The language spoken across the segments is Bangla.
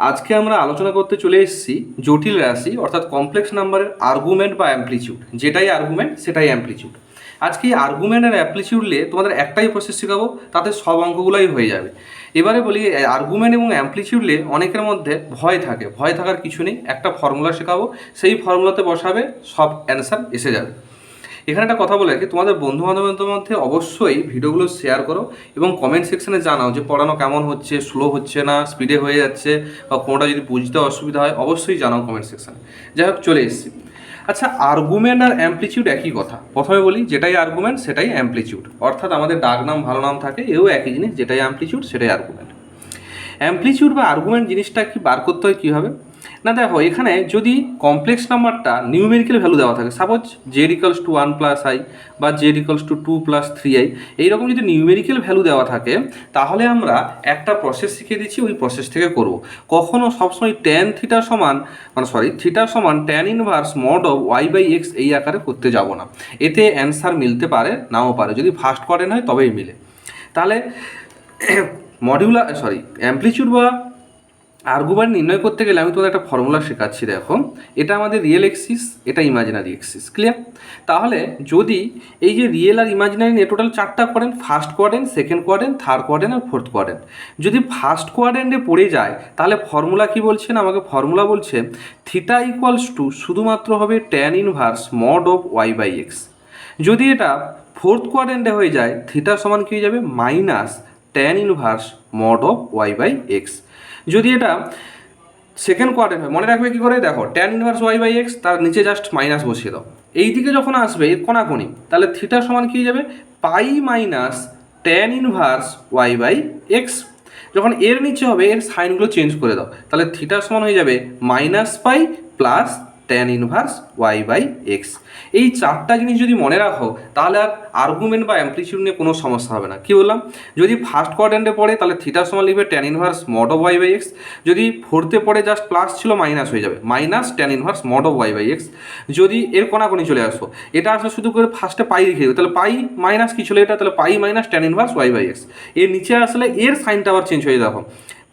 আজকে আমরা আলোচনা করতে চলে এসেছি জটিল রাশি অর্থাৎ কমপ্লেক্স নাম্বারের আর্গুমেন্ট বা অ্যামপ্লিচিউড। যেটাই আর্গুমেন্ট সেটাই অ্যামপ্লিচিউড। আজকে এই আর্গুমেন্ট আর অ্যামপ্লিচিউড নিয়ে তোমাদের একটাই প্রসেস শেখাবো, তাতে সব অঙ্কগুলোই হয়ে যাবে। এবারে বলি, আর্গুমেন্ট এবং অ্যামপ্লিচিউড নিয়ে অনেকের মধ্যে ভয় থাকে। ভয় থাকার কিছু নেই, একটা ফর্মুলা শেখাবো, সেই ফর্মুলাতে বসাবে, সব অ্যান্সার এসে যাবে। এখানে একটা কথা বলে রাখি, তোমাদের বন্ধু বান্ধবদের মধ্যে অবশ্যই ভিডিওগুলো শেয়ার করো এবং কমেন্ট সেকশনে জানাও যে পড়ানো কেমন হচ্ছে, স্লো হচ্ছে না, স্পিডে হয়ে যাচ্ছে, বা কোনোটা যদি বুঝতে অসুবিধা হয় অবশ্যই জানাও কমেন্ট সেকশনে। যাই হোক, চলে এসেছি। আচ্ছা, আর্গুমেন্ট আর অ্যামপ্লিচিউড একই কথা। প্রথমে বলি, যেটাই আর্গুমেন্ট সেটাই অ্যামপ্লিচিউড, অর্থাৎ আমাদের ডাক নাম ভালো নাম থাকে, এও একই জিনিস, যেটাই অ্যামপ্লিচিউড সেটাই আর্গুমেন্ট। অ্যামপ্লিচিউড বা আর্গুমেন্ট জিনিসটা কি বার করতে হয় কীভাবে না, দেখো এখানে যদি কমপ্লেক্স নাম্বারটা নিউমেরিক্যাল ভ্যালু দেওয়া থাকে, suppose Z equals two 1+i বা জেড ইকালস টু 2+3i, এইরকম যদি নিউমেরিক্যাল ভ্যালু দেওয়া থাকে, তাহলে আমরা একটা প্রসেস শিখিয়ে দিচ্ছি, ওই প্রসেস থেকে করব। কখনও সবসময় থিটা সমান tan inverse mod of y/x এই আকারে করতে যাব না। এতে অ্যান্সার মিলতে পারে, নাও পারে। যদি ফার্স্ট কোয়াড্রেন্ট হয় তবেই মিলে। তাহলে অ্যামপ্লিচিউড বা আর্গুমেন্ট নির্ণয় করতে গেলে আমি তোমাদের একটা ফর্মুলা শেখাচ্ছি। দেখো, এটা আমাদের রিয়েল এক্সিস, এটা ইমাজিনারি এক্সিস। ক্লিয়ার? তাহলে যদি এই যে রিয়েল আর ইমাজিনারি নিয়ে টোটাল 4টা quadrant, first quadrant, second quadrant, third quadrant আর ফোর্থ কোয়াড্রেন্ট, যদি ফার্স্ট কোয়াড্রেন্টে পড়ে যায়, তাহলে ফর্মুলা কি বলছে না, আমাকে ফর্মুলা বলছে থিটা ইকুয়ালস টু শুধুমাত্র হবে tan inverse mod of y/x। যদি এটা ফোর্থ কোয়াড্রেন্টে হয়ে যায়, থিটা সমান কি হয়ে যাবে, minus tan inverse mod of y/x। যদি এটা সেকেন্ড কোয়াড্রেন্ট হয়, মনে রাখবে কী করে, দেখো ট্যান ইনভার্স y/x, তার নিচে জাস্ট মাইনাস বসিয়ে দাও। এই দিকে যখন আসবে এর কোনাকুনি, তাহলে থিটা সমান কী হয়ে যাবে, pi minus tan inverse y/x। যখন এর নিচে হবে, এর সাইনগুলো চেঞ্জ করে দাও, তাহলে থিটা সমান হয়ে যাবে মাইনাস পাই প্লাস ট্যান ইনভার্স y/x। এই 4টা জিনিস যদি মনে রাখো, তাহলে আর আর্গুমেন্ট বা অ্যামপ্লিচিউড নিয়ে কোনো সমস্যা হবে না। কি বললাম, যদি ফার্স্ট কোয়াড্রেন্টে পড়ে তাহলে থিটা সমান লিখবে tan inverse mod of y/x। যদি ফোর্থে পড়ে জাস্ট প্লাস ছিল, মাইনাস হয়ে যাবে, minus tan inverse mod of y/x। যদি এর কোনাকুনি চলে আসবো, এটা আসলে শুধু করে ফার্স্টে পাই লিখে দেবে, তাহলে পাই মাইনাস কি ছিল এটা, তাহলে pi minus tan inverse y/x। এর নিচে আসলে এর সাইনটা আবার চেঞ্জ হয়ে যাবে,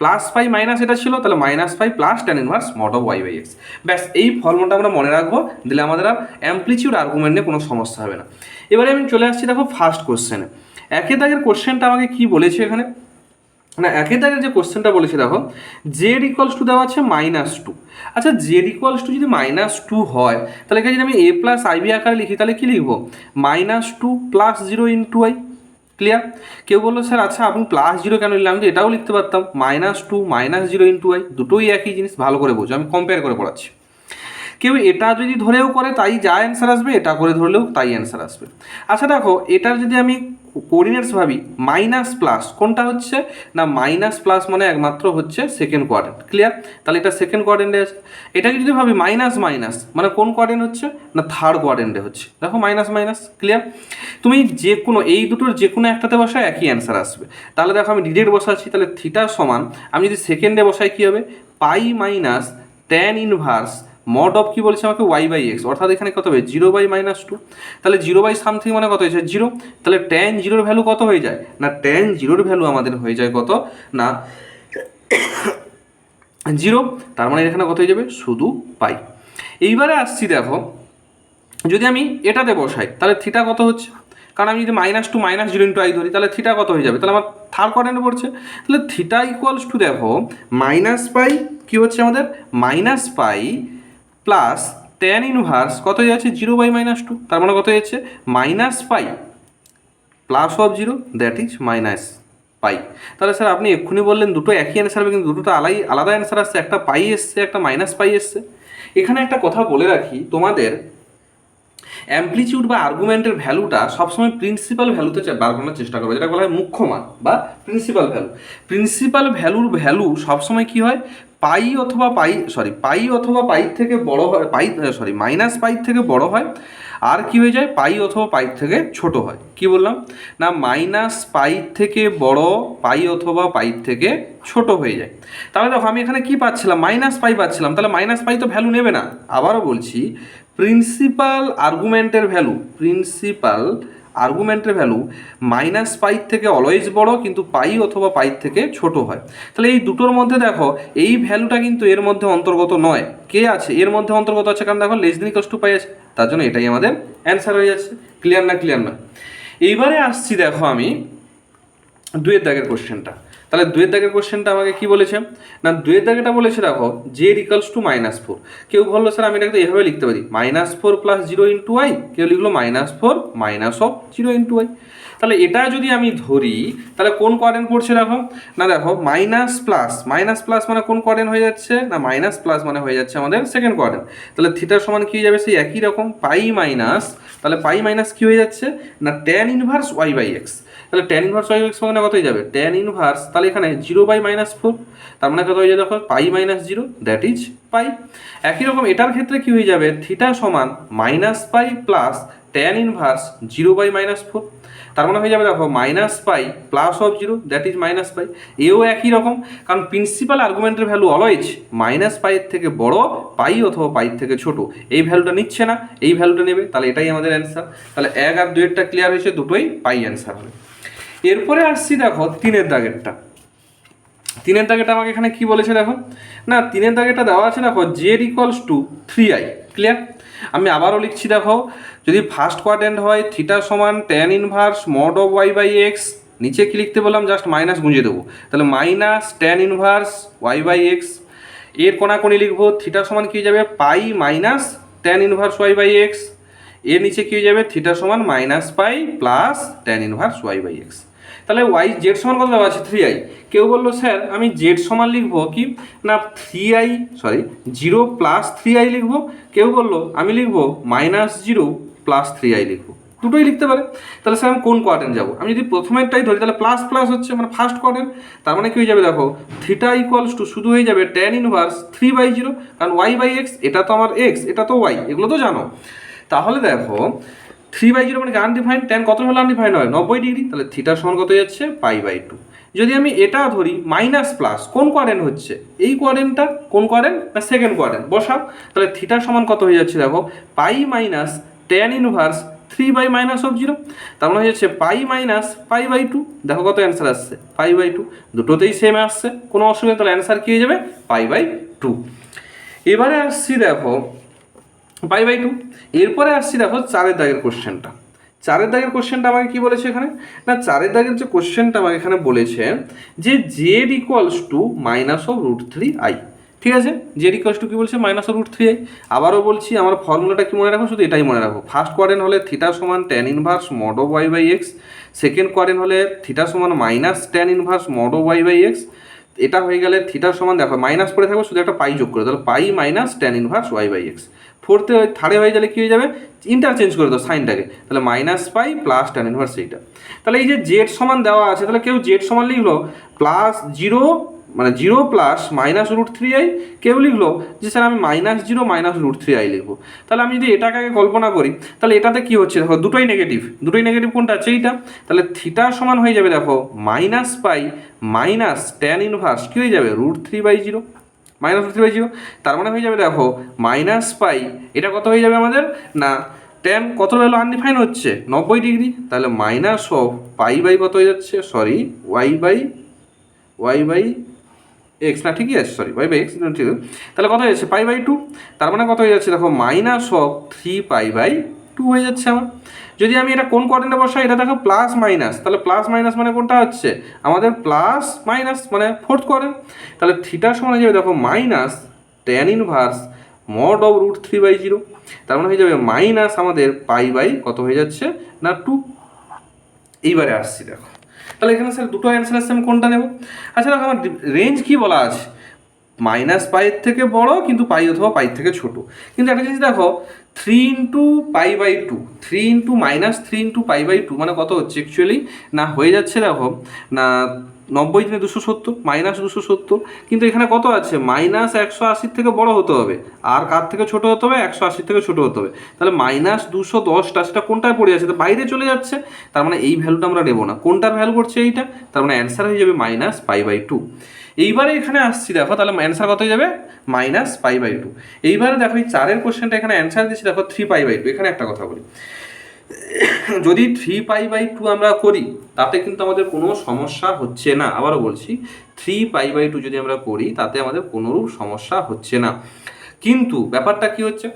প্লাস পাই মাইনাস এটা ছিল, তাহলে minus pi plus tan inverse mod of y/x। ব্যাস, এই ফর্মুলাটা আমরা মনে রাখবো, দিলে আমাদের আর অ্যামপ্লিচিউড আর্গুমেন্ট নিয়ে কোনো সমস্যা হবে না। এবারে আমি চলে আসছি, দেখো ফার্স্ট কোশ্চেনে। একের দাগের কোশ্চেনটা আমাকে কি বলেছে এখানে না, একের দাগের যে কোশ্চেনটা বলেছে, দেখো জেড ইকুয়ালস টু দেওয়া আছে -2। আচ্ছা, জেড ইকুয়ালস টু যদি -2 হয়, তাহলে এখানে যদি আমি a+ib আকারে লিখি, তাহলে কি লিখবো, -2 + 0 × i। ক্লিয়ার? কেউ বললো স্যার আচ্ছা আপনি +0 কেন নিলাম, যে এটাও লিখতে পারতাম, -2 - 0 × i, দুটোই একই জিনিস। ভালো করে বোঝো, আমি কম্পেয়ার করে পড়াচ্ছি। কেউ এটা যদি ধরেও করে তাই যা অ্যান্সার আসবে, এটা করে ধরলেও তাই অ্যান্সার আসবে। আচ্ছা দেখো, এটার যদি আমি কোঅর্ডিনেটস ভাবি, মাইনাস প্লাস কোনটা হচ্ছে না, মাইনাস প্লাস মানে একমাত্র হচ্ছে সেকেন্ড কোয়াড্রেন্ট। ক্লিয়ার? তাহলে এটা সেকেন্ড কোয়াড্রেন্টে আছে। এটাকে যদি ভাবি মাইনাস মাইনাস মানে কোন কোয়াড্রেন্ট হচ্ছে না, থার্ড কোয়াড্রেন্টে হচ্ছে। দেখো মাইনাস মাইনাস। ক্লিয়ার? তুমি যে কোনো এই দুটোর যে কোনো একটাতে বসায় একই অ্যান্সার আসবে। তাহলে দেখো আমি ডিরেক্ট বসাচ্ছি, তাহলে থিটা সমান, আমি যদি সেকেন্ডে বসাই কী হবে, pi minus tan inverse mod of কি বলছে আমাকে y/x, অর্থাৎ এখানে কত হবে 0/-2। তাহলে 0/something মানে কত হয়েছে, 0। তাহলে ট্যান 0-র ভ্যালু কত হয়ে যায় না, ট্যান 0-র ভ্যালু আমাদের হয়ে যায় কত না 0। তার মানে এখানে কত হয়ে যাবে, শুধু পাই। এইবারে আসছি, দেখো যদি আমি এটাতে বসাই, তাহলে থিটা কত হচ্ছে, কারণ আমি যদি -2 - 0 × i ধরি, তাহলে থিটা কত হয়ে যাবে, তাহলে আমার থার্ড কোয়াড্রেন্টে পড়ছে। তাহলে থিটা ইকুয়ালস টু, দেখো -পাই কি হচ্ছে আমাদের, -পাই প্লাস ট্যান ইনভার্স কত হয়ে যাচ্ছে, 0/-2। তার মানে কত হয়ে যাচ্ছে, -pi plus of 0, that is -pi. তাহলে স্যার আপনি এক্ষুনি বললেন দুটো একই অ্যান্সার হবে, কিন্তু দুটো তো আলাদা অ্যান্সার আসছে, একটা পাই এসছে, একটা -পাই এসছে। এখানে একটা কথা বলে রাখি, তোমাদের অ্যামপ্লিচিউড বা আর্গুমেন্টের ভ্যালুটা সবসময় প্রিন্সিপাল ভ্যালুতে বার করার চেষ্টা করবে, যেটা বলা হয় মুখ্য মান বা প্রিন্সিপাল ভ্যালু। প্রিন্সিপাল ভ্যালুর ভ্যালু সবসময় কী হয়, পাই অথবা পাই থেকে বড় হয়, -পাই থেকে বড় হয়, আর কি হয়ে যায়, পাই অথবা পাই থেকে ছোট হয়। কি বললাম না, -পাই থেকে বড়, পাই অথবা পাই থেকে ছোট হয়ে যায়। তাহলে দেখো আমি এখানে কি পাচ্ছিলাম, -পাই পাচ্ছিলাম, তাহলে -পাই তো ভ্যালু নেবে না। আবারও বলছি, প্রিন্সিপাল আর্গুমেন্টের ভ্যালু আর্গুমেন্টের ভ্যালু মাইনাস পাই থেকে অলওয়েজ বড় কিন্তু পাই অথবা পাই থেকে ছোট হয়। তাহলে এই দুটোর মধ্যে দেখো এই ভ্যালুটা কিন্তু এর মধ্যে অন্তর্গত নয়, কে আছে এর মধ্যে অন্তর্গত আছে, কারণ দেখো লেস দেন ইকুয়ালস টু পাই আছে, তার জন্য এটাই আমাদের অ্যান্সার হয়ে যাচ্ছে। ক্লিয়ার না? ক্লিয়ার না? এইবারে আসছি দেখো আমি দুয়ের দাগের কোশ্চেনটা। তাহলে দুয়ের দাগের কোশ্চেনটা আমাকে কি বলেছে না, দুয়ের দাগেটা বলেছে দেখো জেড ইকালস টু -4। কেউ বললো স্যার আমি এটাকে এভাবে লিখতে পারি -4 + 0 × i, কেউ লিখলো -4 -0 × i। তাহলে এটা যদি আমি ধরি তাহলে কোন কোয়াড্রেন্ট পড়ছে দেখো না, দেখো মাইনাস প্লাস মানে কোন কোয়াড্রেন্ট হয়ে যাচ্ছে না, মাইনাস প্লাস মানে হয়ে যাচ্ছে আমাদের সেকেন্ড কোয়াড্রেন্ট। তাহলে থিটার সমান কি হয়ে যাবে সেই একই রকম পাই মাইনাস, তাহলে পাই মাইনাস কি হয়ে যাচ্ছে না tan ইনভার্স y/x। তাহলে tan ইনভার্স y/x মানে কত হয়ে যাবে tan ইনভার্স, তাহলে এখানে 0/-4, তার মানে কত হয়ে যাবে দেখো পাই মাইনাস 0 দ্যাট ইজ পাই। একই রকম এটার ক্ষেত্রে কি হয়ে যাবে থিটা সমান -পাই প্লাস tan ইনভার্স 0/-4, তার মানে হয়ে যাবে দেখো -pi plus of 0 that is -pi. এও একই রকম, কারণ প্রিন্সিপাল আর্গুমেন্টের ভ্যালু অলওয়েজ -পাইয়ের থেকে বড় পাই অথবা পাইয়ের থেকে ছোট, এই ভ্যালুটা নিচ্ছে না, এই ভ্যালুটা নেবে, তাহলে এটাই আমাদের অ্যান্সার। তাহলে 1 আর 2 ক্লিয়ার হয়েছে, দুটোই পাই অ্যান্সার হবে। এরপরে আসছি দেখো তিনের দাগেরটা। তিনের দাগেটা আমাকে এখানে কি বলেছে দেখো না, তিনের দাগেটা দেওয়া আছে দেখো Z equals two 3i। Clear? আমি আবারও লিখছি দেখো, যদি ফার্স্ট কোয়াড্রেন্ট হয় থিটা সমান tan inverse mod of y/x, নিচে কি লিখতে বললাম জাস্ট মাইনাস গুঁজে দেবো, তাহলে মাইনাস tan ইনভার্স y/x। এর কোনাকুনি লিখবো থিটা সমান কি হয়ে যাবে pi minus tan inverse y/x, এর নিচে কি হয়ে যাবে থিটা সমান -পাই প্লাস tan ইনভার্স y/x। তাহলে জেড সমান কত দেওয়া আছে 3i। কেউ বললো স্যার আমি জেড সমান লিখবো কি না 0 + 3i লিখবো, কেউ বললো আমি লিখবো -0 + 3i লিখবো, দুটোই লিখতে পারে। তাহলে স্যার আমি কোন কোয়াড্রেন্ট যাবো, আমি যদি প্রথমেরটাই ধরি তাহলে প্লাস প্লাস হচ্ছে মানে ফার্স্ট কোয়াড্রেন্ট, তার মানে কি হয়ে যাবে দেখো থিটা ইকুয়ালস টু শুধু হয়ে যাবে tan ইনভার্স 3/0, কারণ y/x এটা তো আমার x এটা তো y, এগুলো তো জানো। তাহলে দেখো 3/0 মানে আনডিফাইন্ড, ট্যান কত হলে আনডিফাইন্ড হয় 90 ডিগ্রি, তাহলে থিটার সমান কত যাচ্ছে পাই/2। যদি আমি এটা ধরি মাইনাস প্লাস, কোন কোয়াড্রেন্ট হচ্ছে এই কোয়াড্রেন্টটা, কোন কোয়াড্রেন্ট না সেকেন্ড কোয়াড্রেন্ট, বসাও। তাহলে থিটার সমান কত হয়ে যাচ্ছে দেখো পাই মাইনাস tan ইনভার্স 3/-0, তার মানে হয়ে যাচ্ছে পাই মাইনাস পাই/2। দেখো কত অ্যান্সার আসছে পাই/2, দুটোতেই সেম আসছে, কোনো অসুবিধা, তাহলে অ্যান্সার কী হয়ে যাবে পাই/2। এবারে আসছি দেখো পাই/2। এরপরে আসছি দেখো চারের দাগের কোশ্চেনটা। চারের দাগের কোশ্চেনটা আমাকে কি বলেছে এখানে না, চারের দাগের যে কোশ্চেনটা আমাকে এখানে বলেছে যে জেড ইকুয়ালস টু -√3i। ঠিক আছে, জেড ইকুয়ালস টু কী বলছে -√3i। আবারও বলছি আমার ফর্মুলাটা কি মনে রাখো, শুধু এটাই মনে রাখো, ফার্স্ট কোয়াড্রেন্ট হলে থিটা সমান tan inverse mod of y/x, second quadrant হলে থিটা সমান minus tan inverse mod of y/x। এটা হয়ে গেলে থিটার সমান দেখো মাইনাস পড়ে থাকবে, শুধু একটা পাই যোগ করে, তাহলে pi minus tan inverse y/x। থার্ডে হয়ে গেলে কী হয়ে যাবে ইন্টারচেঞ্জ করে দাও সাইনটাকে, তাহলে -পাই প্লাস tan ইনভার্স এইটা। তাহলে এই যে জেড সমান দেওয়া আছে, তাহলে কেউ জেড সমান লিখলো +0 মানে 0 + -√3i, কেউ লিখলো যে স্যার আমি -0 -√3i লিখবো। তাহলে আমি যদি এটাকে আগে কল্পনা করি তাহলে এটাতে কী হচ্ছে দেখো দুটোই নেগেটিভ, কোনটা আছে এইটা, তাহলে থিটা সমান হয়ে যাবে দেখো -পাই মাইনাস tan ইনভার্স কী হয়ে যাবে √3/0, -√3/0, তার মানে হয়ে যাবে দেখো -পাই, এটা কত হয়ে যাবে আমাদের না tan কত ভ্যালু আনডিফাইন হচ্ছে 90 ডিগ্রি, তাহলে মাইনাস অফ পাই/, কত হয়ে যাচ্ছে সরি y/x না ঠিকই আছে সরি y/x ঠিক আছে, তাহলে কত হয়ে যাচ্ছে পাই/2, তার মানে কত হয়ে যাচ্ছে দেখো -3π/2 হয়ে যাচ্ছে আমার। যদি আমি এটা কোন কোয়াড্রেন্টে বসাই, এটা দেখো প্লাস মাইনাস, তাহলে প্লাস মাইনাস মানে কোনটা হচ্ছে আমাদের প্লাস মাইনাস মানে ফোর্থ কোয়াড্রেন্ট, তাহলে থিটার সমান হয়ে যাবে দেখো minus tan inverse mod of √3/0, তার মানে হয়ে যাবে মাইনাস আমাদের পাই/, কত হয়ে যাচ্ছে না 2। এইবারে আসছি দেখো, তাহলে এখানে স্যার দুটো অ্যান্সার আসছে, আমি কোনটা নেব? আচ্ছা দেখো আমার রেঞ্জ কি বলা আছে -পাইয়ের থেকে বড় কিন্তু পাই অথবা পাই থেকে ছোট, কিন্তু একটা জিনিস দেখো 3 × π/2, 3 × π/2 মানে কত হচ্ছে অ্যাকচুয়ালি না হয়ে যাচ্ছে দেখো না 90 × 270 -270, কিন্তু এখানে কত আছে -180 থেকে বড় হতে হবে, আর কার থেকে ছোট হতে হবে 180 থেকে ছোট হতে হবে, তাহলে -210টা সেটা কোনটায় পড়ে যাচ্ছে, তো বাইরে চলে যাচ্ছে, তার মানে এই ভ্যালুটা আমরা নেবো না, কোনটার ভ্যালু করছে এইটা, তার মানে অ্যান্সার হয়ে যাবে -π/2। এইবারে এখানে আসছি দেখো, তাহলে অ্যান্সার কত হয়ে যাবে -π/2। এইবারে দেখো এই চারের কোশ্চেনটা এখানে অ্যান্সার দিচ্ছি দেখো 3π/2। এখানে একটা কথা বলি, যদি 3π/2 আমরা করি তাতে কিন্তু আমাদের কোনো সমস্যা হচ্ছে না। আবারও বলছি, 3π/2 যদি আমরা করি তাতে আমাদের কোনোরূপ সমস্যা হচ্ছে না। কিন্তু ব্যাপারটা কি হচ্ছে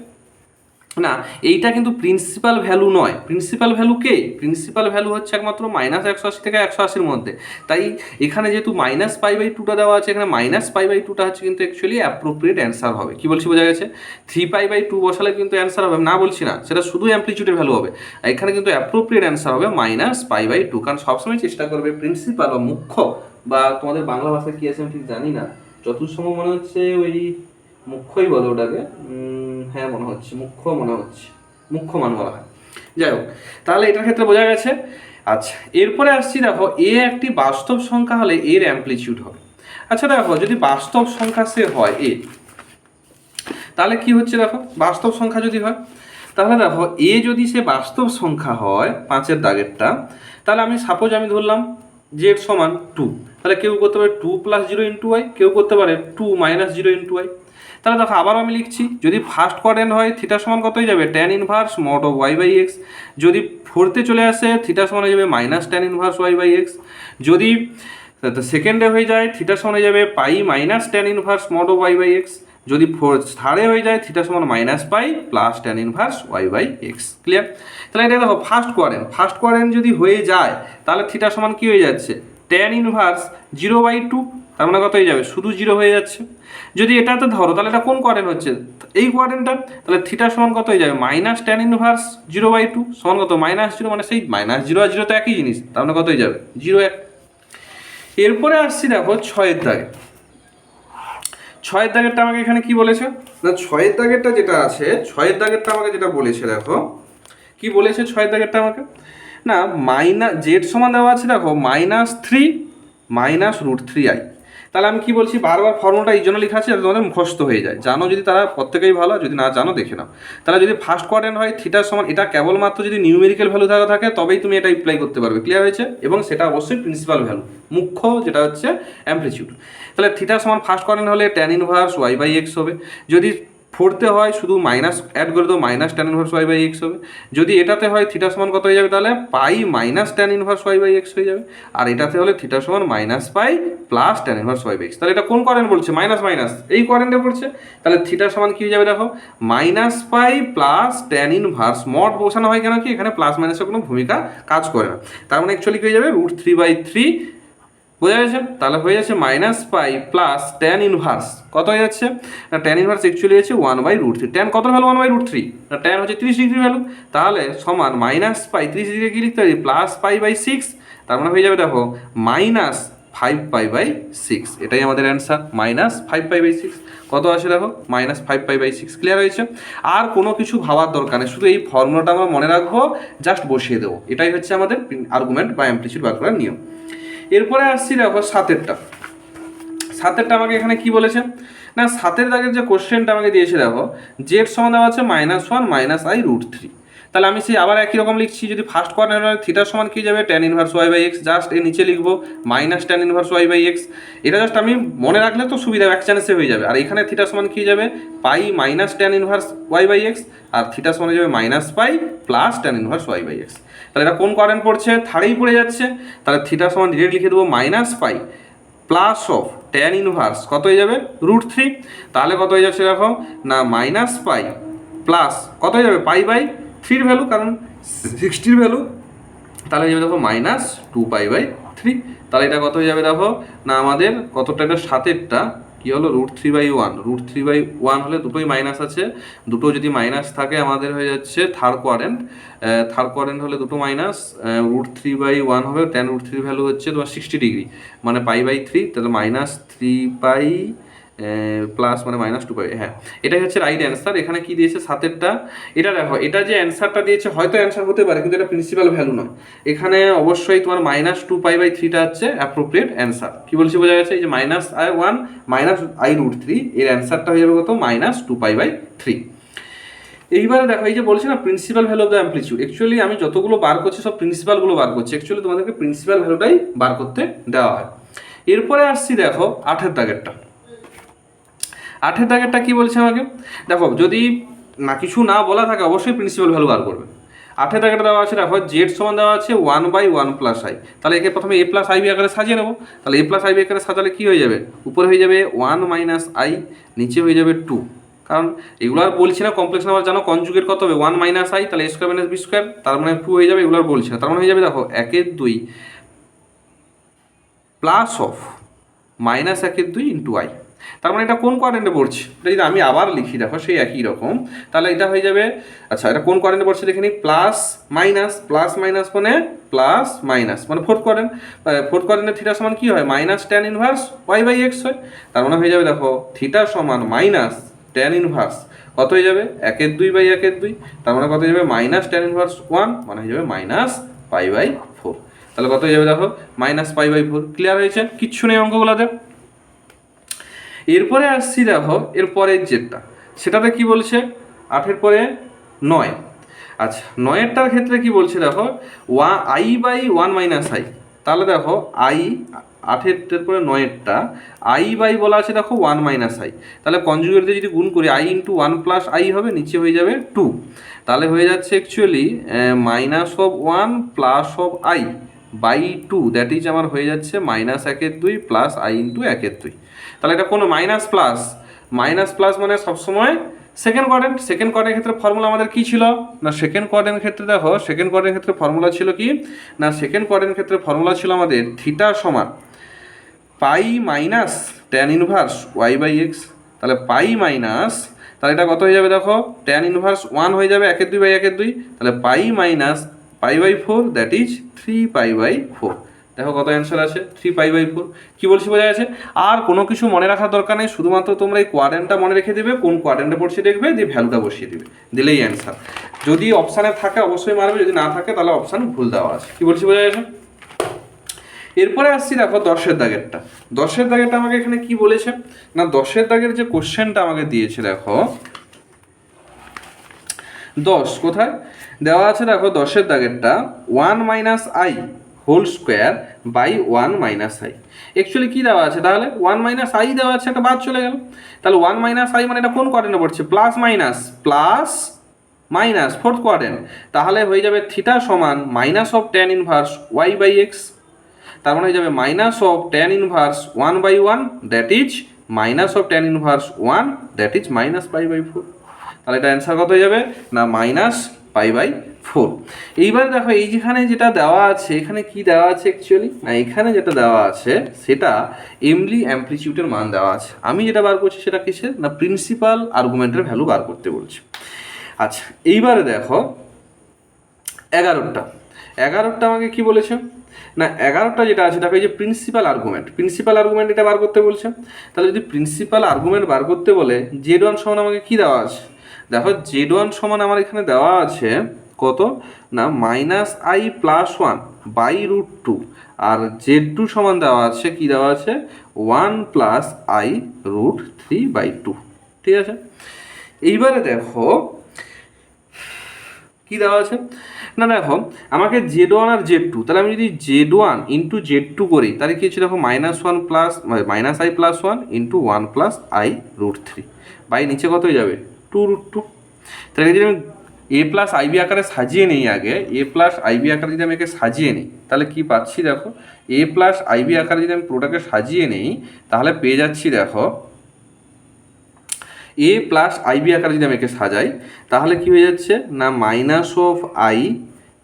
না, এইটা কিন্তু প্রিন্সিপাল ভ্যালু নয়। প্রিন্সিপাল ভ্যালু কে? প্রিন্সিপাল ভ্যালু হচ্ছে একমাত্র -180 থেকে 180-র মধ্যে। তাই এখানে যেহেতু -π/2টা দেওয়া আছে, এখানে -π/2টা হচ্ছে কিন্তু অ্যাকচুয়ালি অ্যাপ্রোপ্রিয়েট অ্যান্সার হবে। কি বলছি বোঝা গেছে? 3π/2 বসালে কিন্তু অ্যান্সার হবে না, বলছি না, সেটা শুধু অ্যামপ্লিচিউডের ভ্যালু হবে। এখানে কিন্তু অ্যাপ্রোপ্রিয়েট অ্যান্সার হবে -π/2, কারণ সবসময় চেষ্টা করবে প্রিন্সিপাল বা মুখ্য, বা তোমাদের বাংলা ভাষায় কি আছে আমি ঠিক জানি না, চতুর্সম মনে হচ্ছে ওই মুখ্যই বলে ওটাকে, হ্যাঁ মনে হচ্ছে মুখ্য, মনে হচ্ছে মুখ্য মান বলা হয়। যাই হোক, তাহলে এটার ক্ষেত্রে বোঝা গেছে। আচ্ছা, এরপরে আসছি, দেখো এ একটি বাস্তব সংখ্যা হলে এর অ্যামপ্লিচিউড হবে। আচ্ছা দেখো, যদি বাস্তব সংখ্যা সে হয় এ, তাহলে কি হচ্ছে দেখো, বাস্তব সংখ্যা যদি হয়, তাহলে দেখো এ যদি সে বাস্তব সংখ্যা হয় 5-এর দাগেরটা, তাহলে আমি সাপোজ আমি ধরলাম জেড সমান 2, তাহলে কেউ করতে পারে 2 + 0 × y, কেউ করতে পারে 2 - 0 × y। তাহলে দেখো আবারও আমি লিখছি, যদি ফার্স্ট কোয়াড্রেন্ট হয় থিটা সমান কত হয়ে যাবে, tan inverse mod of y/x। যদি ফোর্থে চলে আসে থিটা সমান হয়ে যাবে -tan ইনভার্স y/x। যদি সেকেন্ডে হয়ে যায় থিটা সমান হয়ে যাবে পাই -tan inverse mod of y/x। যদি থার্ডে হয়ে যায় থিটা সমান -π + tan ইনভার্স y/x। ক্লিয়ার? তাহলে এটা দেখো ফার্স্ট কোয়াড্রেন্ট যদি হয়ে যায় তাহলে থিটা সমান কি হয়ে যাচ্ছে, tan ইনভার্স 0/2, তার মানে কত হয়ে যাবে, শুধু 0 হয়ে যাচ্ছে। যদি এটাতে ধরো তাহলে এটা কোন কোয়াড্রেন্ট হচ্ছে, এই কোয়াড্রেন্টটা, তাহলে থিটা সমান কত হয়ে যাবে, -tan ইনভার্স 0/2 সমান কত, -0, মানে সেই -0 আর 0 তো একই জিনিস, তার মানে কত হয়ে যাবে, 0, 1। এরপরে আসছি দেখো 6-এর দাগে। 6-এর দাগেরটা আমাকে এখানে কি বলেছে না, 6-এর দাগেরটা যেটা আছে, 6-এর দাগেরটা আমাকে যেটা বলেছে, দেখো কি বলেছে 6-এর দাগেরটা আমাকে, না জেড সমান দেওয়া আছে দেখো -3 -√3i। তাহলে আমি কি বলছি, বারবার ফর্মুলাটা এই জন্য লেখা আছে যাতে তোমাদের মুখস্থ হয়ে যায়, জানো যদি তারা প্রত্যেকেই ভালো, যদি না জানো দেখে নাও। তাহলে যদি ফার্স্ট কোয়াড্রেন্ট হয় থিটার সমান, এটা কেবলমাত্র যদি নিউমেরিক্যাল ভ্যালু থাকে তবেই তুমি এটা অ্যাপ্লাই করতে পারবে। ক্লিয়ার হয়েছে? এবং সেটা অবশ্যই প্রিন্সিপাল ভ্যালু, মুখ্য যেটা হচ্ছে অ্যামপ্লিচিউড। তাহলে থিটার সমান ফার্স্ট কোয়াড্রেন্ট হলে tan ইনভার্স y/x হবে। যদি ফোর্থে হয় শুধু মাইনাস অ্যাড করে দেবো, -tan ইনভার্স y/x হবে। যদি এটাতে হয় থিটা সমান কত হয়ে যাবে, তাহলে পাই -tan ইনভার্স y/x হয়ে যাবে। আর এটাতে হলে থিটা সমান -π + tan ইনভার্স y/x। তাহলে এটা কোন কোয়াড্রেন্ট বলছে, মাইনাস এই কোয়াড্রেন্টে পড়ছে। তাহলে থিটা সমান কি হয়ে যাবে দেখো, -π + tan ইনভার্স, মড বসানো হয় কেন কি, এখানে প্লাস মাইনাসের কোনো ভূমিকা কাজ করে না। তার মানে অ্যাকচুয়ালি কি হয়ে যাবে, √3/3, বোঝা গেছে? তাহলে হয়ে যাচ্ছে -π + tan ইনভার্স, কত হয়ে যাচ্ছে না, tan ইনভার্স অ্যাকচুয়ালি হচ্ছে 1/√3। tan কত ভ্যালু, 1/√3, না tan হচ্ছে 30 ডিগ্রি ভ্যালু, তাহলে সমান -π 30 ডিগ্রি কি লিখতে পারি, +π/6, তার মানে হয়ে যাবে দেখো -5π/6। এটাই আমাদের অ্যান্সার, -5π/6। কত আছে দেখো, -5π/6। ক্লিয়ার হয়েছে? আর কোনো কিছু ভাবার দরকার নেই, শুধু এই ফর্মুলাটা আমরা মনে রাখবো, জাস্ট বসিয়ে দেবো। এটাই হচ্ছে আমাদের আর্গুমেন্ট বা অ্যামপ্লিচিউড বার করার নিয়ম। এরপরে আসছি দেখো 7-এরটা আমাকে এখানে কি বলেছে না, 7-এর দাগের যে কোশ্চেনটা আমাকে দিয়েছে দেখো, জেড সমান দেওয়া আছে -1 - i√3। তাহলে আমি সেই আবার একই রকম লিখছি, যদি ফার্স্ট কোয়াড্রেন্ট হয় থিটার সমান কি যাবে, tan ইনভার্স y/x, জাস্ট এর নিচে লিখবো -tan ইনভার্স y/x। এটা জাস্ট আমি মনে রাখলে তো সুবিধা, এক চান্সে হয়ে যাবে। আর এখানে থিটার সমান কি যাবে, পাই -tan ইনভার্স y/x, আর থিটার সমান যাবে -π + tan ইনভার্স y/x। তাহলে এটা কোন কোয়াড্রেন্ট পড়ছে, থার্ডেই পড়ে যাচ্ছে। তাহলে থিটার সমান ডিরেক্ট লিখে দেবো -π + tan ইনভার্স, কত হয়ে যাবে, √3। তাহলে কত হয়ে যাচ্ছে দেখো না, -π প্লাস কত হয়ে যাবে, π/3 ভ্যালু, কারণ 60 ভ্যালু, তাহলে হয়ে যাবে দেখো -2π/3। তাহলে এটা কত হয়ে যাবে দেখো না, আমাদের কতটা, এটা 7-এরটা কী হলো, √3/1, √3/1 হলে দুটোই মাইনাস আছে, দুটো যদি মাইনাস থাকে আমাদের হয়ে যাচ্ছে থার্ড কোয়াড্রেন্ট হলে দুটো মাইনাস, √3/1 হবে, tan √3 ভ্যালু হচ্ছে তোমার 60 ডিগ্রি, মানে π/3, তাহলে -3π প্লাস মানে -2π। হ্যাঁ, এটাই হচ্ছে রাইট অ্যান্সার। এখানে কি দিয়েছে 7-এরটা, এটা দেখো, এটা যে অ্যান্সারটা দিয়েছে হয়তো অ্যান্সার হতে পারে, কিন্তু এটা প্রিন্সিপাল ভ্যালু নয়। এখানে অবশ্যই তোমার -2π/3টা হচ্ছে অ্যাপ্রোপ্রিয়েট অ্যান্সার। কি বলছি বোঝা গেছে? এই যে -1 - i√3, এর অ্যান্সারটা হয়ে যাবে কত, -2π/3। এইবারে দেখো, এই যে বলছি না principal value of the amplitude, actually আমি যতগুলো বার করছি সব প্রিন্সিপালগুলো বার করছি, অ্যাকচুয়ালি তোমাদেরকে প্রিন্সিপাল ভ্যালুটাই বার করতে দেওয়া হয়। এরপরে আসছি দেখো 8-এর দাগেরটা। 8-এর দাগেরটা কি বলছে আমাকে, দেখো যদি না কিছু না বলা থাকে অবশ্যই প্রিন্সিপাল ভ্যালু বার করবে। 8 দাগেটা দেওয়া আছে দেখো জেড সমান দেওয়া আছে 1/1 + i, তাহলে একে প্রথমে a + ib আকারে সাজিয়ে নেবো। তাহলে a + ib আকারে সাজালে কি হয়ে যাবে, উপরে হয়ে যাবে 1 - i, নিচে হয়ে যাবে 2। কারণ এগুলো আর বলছি না, কমপ্লেক্স নাম্বার জানো কনজুগেট কত হবে 1 - i, তাহলে a² - b², তার মানে 2 হয়ে যাবে, এগুলো আর বলছি না। তার মানে হয়ে যাবে দেখো 1/2 প্লাস অফ -1/2 ইন্টু i। তার মানে এটা কোন কোয়াড্রেন্টে পড়ছে, এটা যদি আমি আবার লিখি দেখো সেই একই রকম, তাহলে এটা হয়ে যাবে, আচ্ছা এটা কোন কোয়াড্রেন্টে পড়ছে দেখে নিই, প্লাস মাইনাস মানে প্লাস মাইনাস মানে ফোর্থ কোয়াড্রেন্টে থিটা সমান কি হয়, -tan ইনভার্স y/x হয়। তার মানে হয়ে যাবে দেখো থিটা সমান -tan ইনভার্স কত হয়ে যাবে 1/2/1/2, তার মানে কত হয়ে যাবে -tan ইনভার্স 1, মানে হয়ে যাবে -π/4। তাহলে কত হয়ে যাবে দেখো -π/4। ক্লিয়ার হয়েছে, কিচ্ছু নেই অঙ্কগুলোতে। এরপরে আসছি দেখো এরপরের যেটা, সেটাতে কি বলছে 8-এর পরে 9। আচ্ছা 9-এরটার ক্ষেত্রে কি বলছে দেখো i/1 - i, তাহলে দেখো i 8-এর পরে 9-এরটা i/ বলা আছে দেখো 1 - i, তাহলে কনজুগেট দিয়ে যদি গুণ করি i × 1 + i হবে, নিচে হয়ে যাবে 2, তাহলে হয়ে যাচ্ছে অ্যাকচুয়ালি -1 + i/2, দ্যাট ইজ আমার হয়ে যাচ্ছে -1/2 + i × 1/2। তাহলে এটা কোনো মাইনাস প্লাস মানে সবসময় সেকেন্ড কোয়াড্রেন্টের ক্ষেত্রে ফর্মুলা আমাদের কি ছিল না, সেকেন্ড কোয়াড্রেন্টের ক্ষেত্রে দেখো সেকেন্ড কোয়াড্রেন্টের ক্ষেত্রে ফর্মুলা ছিল কি না, সেকেন্ড কোয়াড্রেন্টের ক্ষেত্রে ফর্মুলা ছিল আমাদের থিটা সমান পাই মাইনাস ট্যান ইনভার্স y/x। তাহলে পাই মাইনাস, তাহলে এটা কত হয়ে যাবে দেখো ট্যান ইনভার্স 1 হয়ে যাবে 1/2/1/2, তাহলে পাই মাইনাস π/4, দ্যাট ইজ 3π/4। দেখো কত অ্যান্সার আছে 3π/4। কি বলছি বোঝা গেছে, আর কোনো কিছু মনে রাখার দরকার নেই, শুধুমাত্র তোমরা এই কোয়াড্রেন্টটা মনে রেখে দেবে, কোন কোয়াড্রেন্টে পড়ছে দেখবে, দিয়ে ভ্যালুটা বসিয়ে দেবে, দিলেই অ্যান্সার। যদি অপশানে থাকে অবশ্যই মারবে, যদি না থাকে তাহলে অপশান ভুল দেওয়া আছে। কি বলছি বোঝা গেছে। এরপরে আসছি দেখো 10-এর দাগেরটা। 10-এর দাগেরটা আমাকে এখানে কি বলেছে না, 10-এর দাগের যে কোশ্চেনটা আমাকে দিয়েছে দেখো 10 কোথায় দেওয়া আছে দেখো 10-এর দাগেরটা 1 - i² বাই 1 - i। অ্যাকচুয়ালি কি দেওয়া আছে তাহলে 1 - i দেওয়া আছে, একটা বাদ চলে গেল। তাহলে 1 - i মানে এটা কোন কোয়াড্রেন্টে পড়ছে, প্লাস মাইনাস ফোর্থ কোয়াড্রেন্ট, তাহলে হয়ে যাবে থিটা সমান -tan ইনভার্স y/x। তার মানে হয়ে যাবে -tan inverse 1/1, that is -tan inverse 1, that is -π/4। তাহলে এটা অ্যান্সার কত হয়ে যাবে না -π/4। এইবার দেখো এই যেখানে যেটা দেওয়া আছে, এখানে কি দেওয়া আছে অ্যাকচুয়ালি না, এখানে যেটা দেওয়া আছে সেটা এমলি অ্যামপ্লিটিউডের মান দেওয়া আছে। আমি যেটা বার করছি সেটা কিসের না, প্রিন্সিপাল আর্গুমেন্টের ভ্যালু বার করতে বলছি। আচ্ছা এইবারে দেখো 11টা আমাকে কি বলেছে না, 11টা যেটা আছে দেখো এই যে প্রিন্সিপাল আর্গুমেন্ট এটা বার করতে বলছে। তাহলে যদি প্রিন্সিপাল আর্গুমেন্ট বার করতে বলে z1 সমান আমাকে কি দেওয়া আছে দেখো, z1 সমান আমার এখানে দেওয়া আছে কত না -i + 1/√2, আর z2 সমান দেওয়া আছে কি দেওয়া আছে 1 + i√3/2। ঠিক আছে, এইবারে দেখো কি দেওয়া আছে না, দেখো আমাকে z1 আর z2, তাহলে আমি যদি z1 × z2 করি তাহলে কি হচ্ছে দেখো -1 + i + 1 × 1 + i√3 বাই নিচে কত হয়ে যাবে 2√2। তাহলে যদি আমি a + ib আকারে সাজিয়ে নিই, আগে a + ib আকারে যদি আমি একে সাজিয়ে নিই তাহলে কি পাচ্ছি দেখো, a + ib আকারে যদি আমি পুরোটাকে সাজিয়ে নিই তাহলে পেয়ে যাচ্ছি দেখো a + ib আকারে যদি আমি একে সাজাই তাহলে কি হয়ে যাচ্ছে না -i,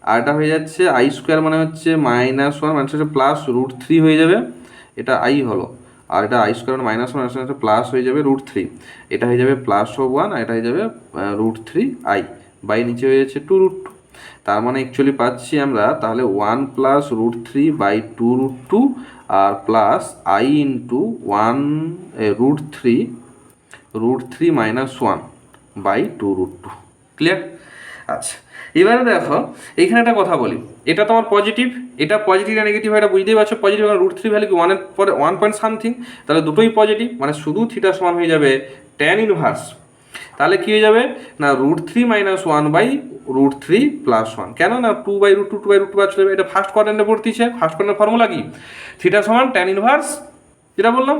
আর এটা হয়ে যাচ্ছে i² মানে হচ্ছে -1 মানে হচ্ছে +√3 হয়ে যাবে, এটা i হলো, আর এটা i² মানে -1 মানে হচ্ছে প্লাস হয়ে যাবে √3, এটা হয়ে যাবে +1 আর এটা হয়ে যাবে √3i বাই নিচে হয়ে যাচ্ছে 2√2। তার মানে অ্যাকচুয়ালি পাচ্ছি আমরা তাহলে 1 + √3/2√2 আর প্লাস i × 1√3 -1/2√2। ক্লিয়ার। আচ্ছা এবারে দেখো এইখানে একটা কথা বলি, এটা তোমার পজিটিভ, এটা পজিটিভ আর নেগেটিভ এটা বুঝতেই পারছো, পজিটিভ মানে √3 ভ্যালু কি 1-এর পরে 1 পয়েন্ট সামথিং, তাহলে দুটোই পজিটিভ, মানে শুধু থিটা সমান হয়ে যাবে tan ইনভার্স, তাহলে কি হয়ে যাবে না √3 - 1/√3 + 1, কেন না 2/√2 চলে যাবে, এটা ফার্স্ট কোয়াড্রেন্টে পড়তেছে, ফার্স্ট কোয়াড্রেন্টের ফর্মুলা কি থিটা সমান tan ইনভার্স যেটা বললাম।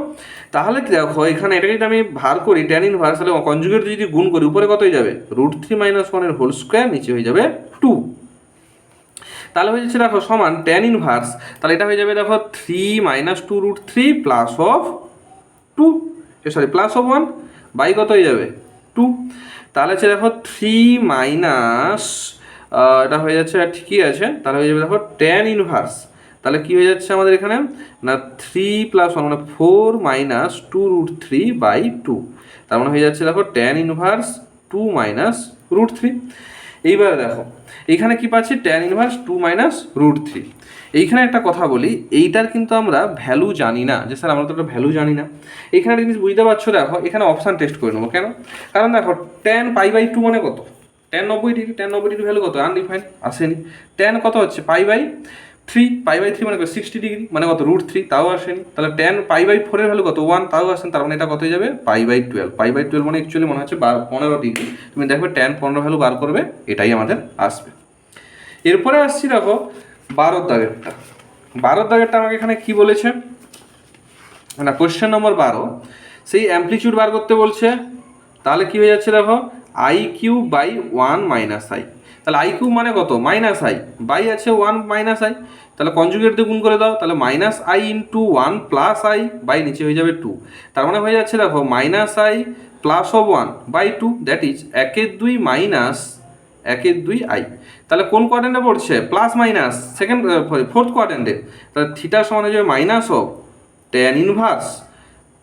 তাহলে কি দেখো এখানে এটাকে যদি আমি ভার করি tan ইনভার্স, তাহলে কনজুগেট যদি গুণ করি উপরে কত হয়ে যাবে √3 - 1 এর হোল স্কোয়ার, নিচে হয়ে যাবে 2। তাহলে হয়ে যাচ্ছে দেখো সমান ট্যান ইনভার্স, তাহলে এটা হয়ে যাবে দেখো 3 minus 2√3 plus of 2, sorry plus of 1 by কত হয়ে যাবে 2। তাহলে হচ্ছে দেখো 3 মাইনাস এটা হয়ে যাচ্ছে ঠিকই আছে, তাহলে হয়ে যাবে দেখো ট্যান ইনভার্স, তাহলে কি হয়ে যাচ্ছে আমাদের এখানে না 3 প্লাস 1 মানে 4 মাইনাস 2√3 বাই 2, তার মানে হয়ে যাচ্ছে দেখো ট্যান ইনভার্স 2 মাইনাস √3। এইবারে দেখো এইখানে কি পাচ্ছি ট্যান ইনভার্স 2 মাইনাস √3। এইখানে একটা কথা বলি, এইটার কিন্তু আমরা ভ্যালু জানি না, যে স্যার আমরা তো একটা ভ্যালু জানি না। এইখানে একটা জিনিস বুঝতে পারছো, দেখো এখানে অপশান টেস্ট করে নেবো কেন, কারণ দেখো ট্যান π/2 মানে কত, tan 90 degree, tan 90 degree value কত আনডিফাইন্ড আসেনি, ট্যান কত হচ্ছে π/3, π/3 মানে কত 60 ডিগ্রি মানে কত √3 তাও আসেনি, তাহলে ট্যান π/4 এর ভ্যালু কত 1 তাও আসেনি, তার মানে এটা কত হয়ে যাবে π/12, π/12 মানে অ্যাকচুয়ালি মনে হচ্ছে 15 ডিগ্রি, তুমি দেখবে ট্যান 15 ভ্যালু বার করবে এটাই আমাদের আসবে। এরপরে আসছি দেখো 12 দাগেরটা, 12 দাগেরটা আমাকে এখানে কি বলেছে না কোশ্চেন নম্বর 12 সেই অ্যামপ্লিটিউড বার করতে বলছে, তাহলে কি হয়ে যাচ্ছে দেখো i/1 মাইনাস আই, তাহলে i কিউব মানে কত মাইনাস আই বাই আছে 1 মাইনাস আই, তাহলে কনজুগেট দিয়ে গুণ করে দাও, তাহলে minus i into 1 plus i by নিচে হয়ে যাবে 2, তার মানে হয়ে যাচ্ছে দেখো minus i plus of 1 by 2 that is 1/2 minus 1/2 i, তাহলে কোন কোয়াড্রেন্টে পড়ছে প্লাস মাইনাস সেকেন্ড ফোর্থ কোয়াড্রেন্টে, তাহলে থিটা সমান হয়ে যাবে মাইনাস অফ ট্যান ইনভার্স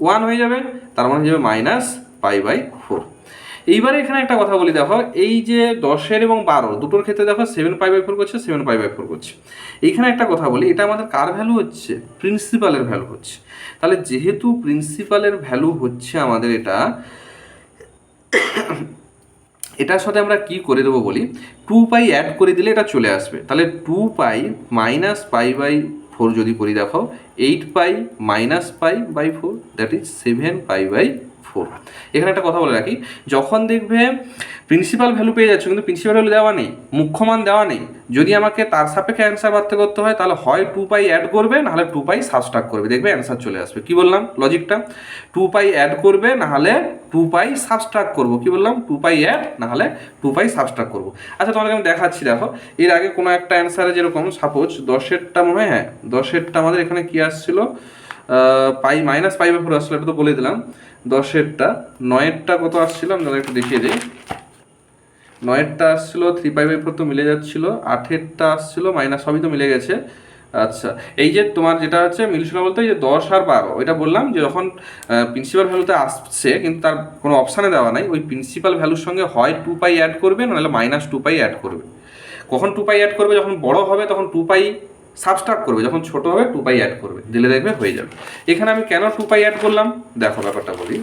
1 হয়ে যাবে, তার মানে হয়ে যাবে মাইনাস π/4। এইবারে এখানে একটা কথা বলি, দেখো এই যে 10 এবং 12 দুটোর ক্ষেত্রে দেখো 7 π/4 করছে, 7 π/4 করছে। এইখানে একটা কথা বলি, এটা আমাদের কার ভ্যালু হচ্ছে প্রিন্সিপালের ভ্যালু হচ্ছে, তাহলে যেহেতু প্রিন্সিপালের ভ্যালু হচ্ছে আমাদের এটার সাথে আমরা কি করে দেবো বলি 2π অ্যাড করে দিলে এটা চলে আসবে, তাহলে 2π মাইনাস π/4 যদি করি দেখো 8π মাইনাস π/4 দ্যাট ইজ 7π/4। এখানে একটা কথা বলে রাখি, যখন দেখবে প্রিন্সিপাল ভ্যালু পেয়ে যাচ্ছে কিন্তু প্রিন্সিপাল ভ্যালু দেওয়া নেই, মুখ্য মান দেওয়া নেই, যদি আমাকে তার সাপেক্ষে অ্যান্সার বাড়তে করতে হয় তাহলে হয় 2π অ্যাড করবে নাহলে 2π সাবস্ট্রাক্ট করবে, দেখবে অ্যান্সার চলে আসবে। কি বললাম লজিকটা, 2π অ্যাড করবে নাহলে 2π সাবস্ট্রাক্ট করবো, কি বললাম 2π অ্যাড নাহলে 2π সাবস্ট্রাক্ট করবো। আচ্ছা তোমাকে আমি দেখাচ্ছি, দেখো এর আগে কোনো একটা অ্যান্সারে যেরকম সাপোজ 10-এরটা মনে হয়, হ্যাঁ 10-এরটা আমাদের এখানে কি আসছিল পাই মাইনাস π/4 আসছিল, এটা তো বলে দিলাম। 10-এরটা 9-এরটা কত আসছিল আমি একটু দেখিয়ে দিই, 9-এরটা আসছিল 3π/4 তো মিলে যাচ্ছিল, 8-এরটা আসছিল মাইনাস সবই তো মিলে গেছে। আচ্ছা এই যে তোমার যেটা হচ্ছে মিলছিল বলতে যে 10 আর 12 ওইটা বললাম যে যখন প্রিন্সিপাল ভ্যালুতে আসছে কিন্তু তার কোনো অপশানে দেওয়া নাই, ওই প্রিন্সিপাল ভ্যালুর সঙ্গে হয় 2π অ্যাড করবে নাহলে মাইনাস 2π অ্যাড করবে। কখন 2π অ্যাড করবে, যখন বড় হবে তখন 2π সাবস্ট্রাক্ট করবে, যখন ছোট হবে 2π অ্যাড করবে, দিলে দেখবে হয়ে যাবে। এখানে আমি কেন 2π অ্যাড করলাম দেখো ব্যাপারটা বলি,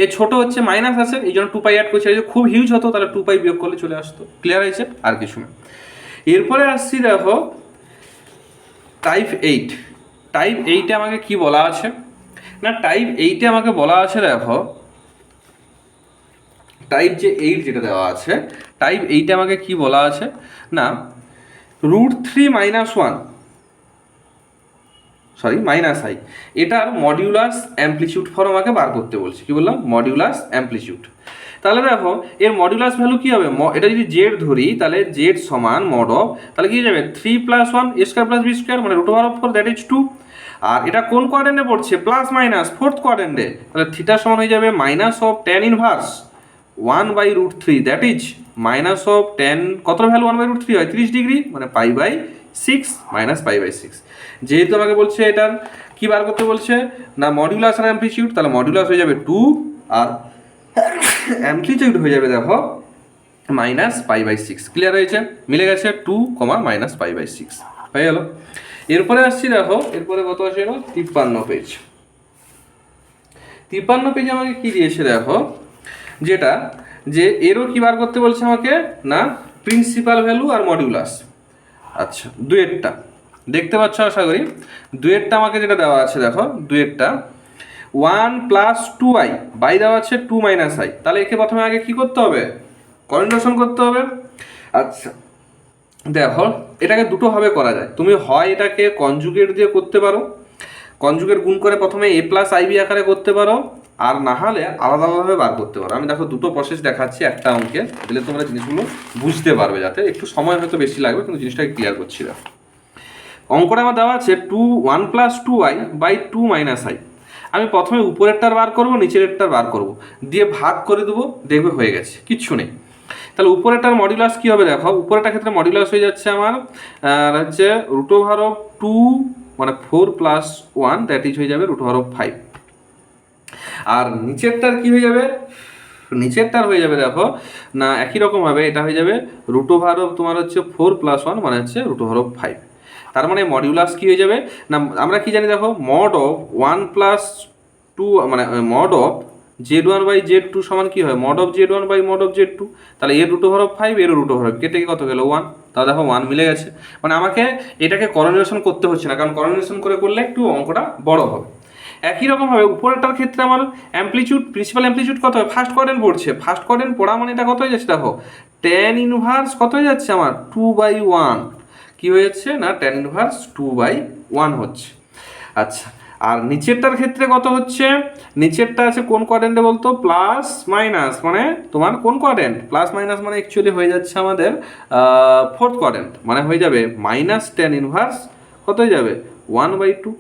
এ ছোট হচ্ছে মাইনাস আছে এই জন্য 2π অ্যাড করছে, খুব হিউজ হতো তাহলে 2π বিয়োগ করলে চলে আসতো, ক্লিয়ার হয়েছে আর কিছু না। এরপরে আসছি দেখো টাইপ 8, টাইপ 8-এ আমাকে কি বলা আছে না টাইপ 8-এ আমাকে বলা আছে দেখো টাইপ যে 8 যেটা দেওয়া আছে টাইপ 8-এ আমাকে কি বলা আছে না √3 মাইনাস 1 সরি মাইনাস আই, এটার মডিউলাস অ্যামপ্লিটিউড ফর্ম আমাকে বার করতে বলছে, কি বললাম মডিউলাস অ্যামপ্লিটিউড। তাহলে দেখো এর মডিউলাস ভ্যালু কি হবে, এটা যদি জেড ধরি তাহলে জেড সমান মড অফ, তাহলে কি হয়ে যাবে 3 + 1 a² + b² মানে √4 দ্যাট ইজ 2, আর এটা কোন কোয়াড্রেন্টে পড়ছে প্লাস মাইনাস ফোর্থ কোয়াড্রেন্টে, তাহলে থিটা সমান হয়ে যাবে minus of tan inverse 1/√3 that is minus of tan কত ভ্যালু 1/√3 হয় 30 ডিগ্রি মানে π/6 মাইনাস π/6। যেহেতু আমাকে বলছে এটার কি বার করতে বলছে না মডিউলাস আর অ্যামপ্লিটিউড, তাহলে মডিউলাস হয়ে যাবে 2 আর অ্যামপ্লিটিউড হয়ে যাবে দেখো মাইনাস π/6, ক্লিয়ার হয়েছে মিলে গেছে 2, মাইনাস π/6 হয়ে গেল। এরপরে আসছি দেখো এরপরে কত আছে 53 পেজ, 53 পেজে আমাকে কি দিয়েছে দেখো যেটা যে এরও কি বার করতে বলছে আমাকে না প্রিন্সিপাল ভ্যালু আর মডিউলাস। আচ্ছা 2-এরটা দেখতে পাচ্ছ আশা করি, 2-এরটা আমাকে যেটা দেওয়া আছে দেখো 2-এরটা 1 + 2i বাই দেওয়া আছে 2 - i, তাহলে একে প্রথমে আগে কি করতে হবে কনজুগেশন করতে হবে। আচ্ছা দেখো এটাকে দুটোভাবে করা যায়, তুমি হয় এটাকে কনজুগেট দিয়ে করতে পারো, কনজুগেট গুণ করে প্রথমে a + ib আকারে করতে পারো, আর না হলে আলাদা আলাদাভাবে বার করতে পারো। আমি দেখো দুটো প্রসেস দেখাচ্ছি একটা অঙ্কে, দিলে তোমরা জিনিসগুলো বুঝতে পারবে, যাতে একটু সময় হয়তো বেশি লাগবে কিন্তু জিনিসটাকে ক্লিয়ার করছি। দেখো অঙ্কটা আমার দেওয়া আছে 1 + 2i / 2 - i। আমি প্রথমে উপরেরটার বার করব, নিচেরটার বার করব, দিয়ে ভাগ করে দেবো, দেখবে হয়ে গেছে, কিচ্ছু নেই। তাহলে উপরেরটার মডিউলাস কী হবে দেখো, উপরেরটার ক্ষেত্রে মডিউলাস হয়ে যাচ্ছে আমার হচ্ছে √2 মানে 4 + 1 দ্যাট ইজ হয়ে যাবে √5। আর নিচেরটার কি হয়ে যাবে, নিচেরটার হয়ে যাবে দেখো না একই রকমভাবে এটা হয়ে যাবে √, তোমার হচ্ছে 4 + 1 মানে হচ্ছে √5। তার মানে মডিউলাস কি হয়ে যাবে না, আমরা কি জানি দেখো মড অফ 1 + 2 মানে মড অফ Z1/Z2 সমান কি হয়, মড অফ Z1/মড অফ Z2। তাহলে এর √5 এর √5 কেটে কত গেল 1, তাহলে দেখো 1 মিলে গেছে। মানে আমাকে এটাকে করোনেশন করতে হচ্ছে না, কারণ করোনেশন করলে একটু অঙ্কটা বড় হবে। একই রকমভাবে উপরেরটার ক্ষেত্রে আমার অ্যামপ্লিচিউড, প্রিন্সিপাল অ্যামপ্লিচিউড কত হয়, ফার্স্ট কোয়াড্রেন্ট পড়ছে, ফার্স্ট কোয়াড্রেন্ট পড়া মানে এটা কত হয়ে যাচ্ছে দেখো tan ইনভার্স কত হয়ে যাচ্ছে আমার 2/1, কি হয়ে যাচ্ছে না tan ইনভার্স 2/1 হচ্ছে। আচ্ছা, আর নিচেরটার ক্ষেত্রে কত হচ্ছে, নিচেরটা আছে কোন কোয়াড্রেন্টে বলতো, প্লাস মাইনাস, মানে তোমার কোন কোয়াড্রেন্ট, প্লাস মাইনাস মানে অ্যাকচুয়ালি হয়ে যাচ্ছে আমাদের ফোর্থ কোয়াড্রেন্ট, মানে হয়ে যাবে tan ইনভার্স কত হয়ে যাবে 1/2।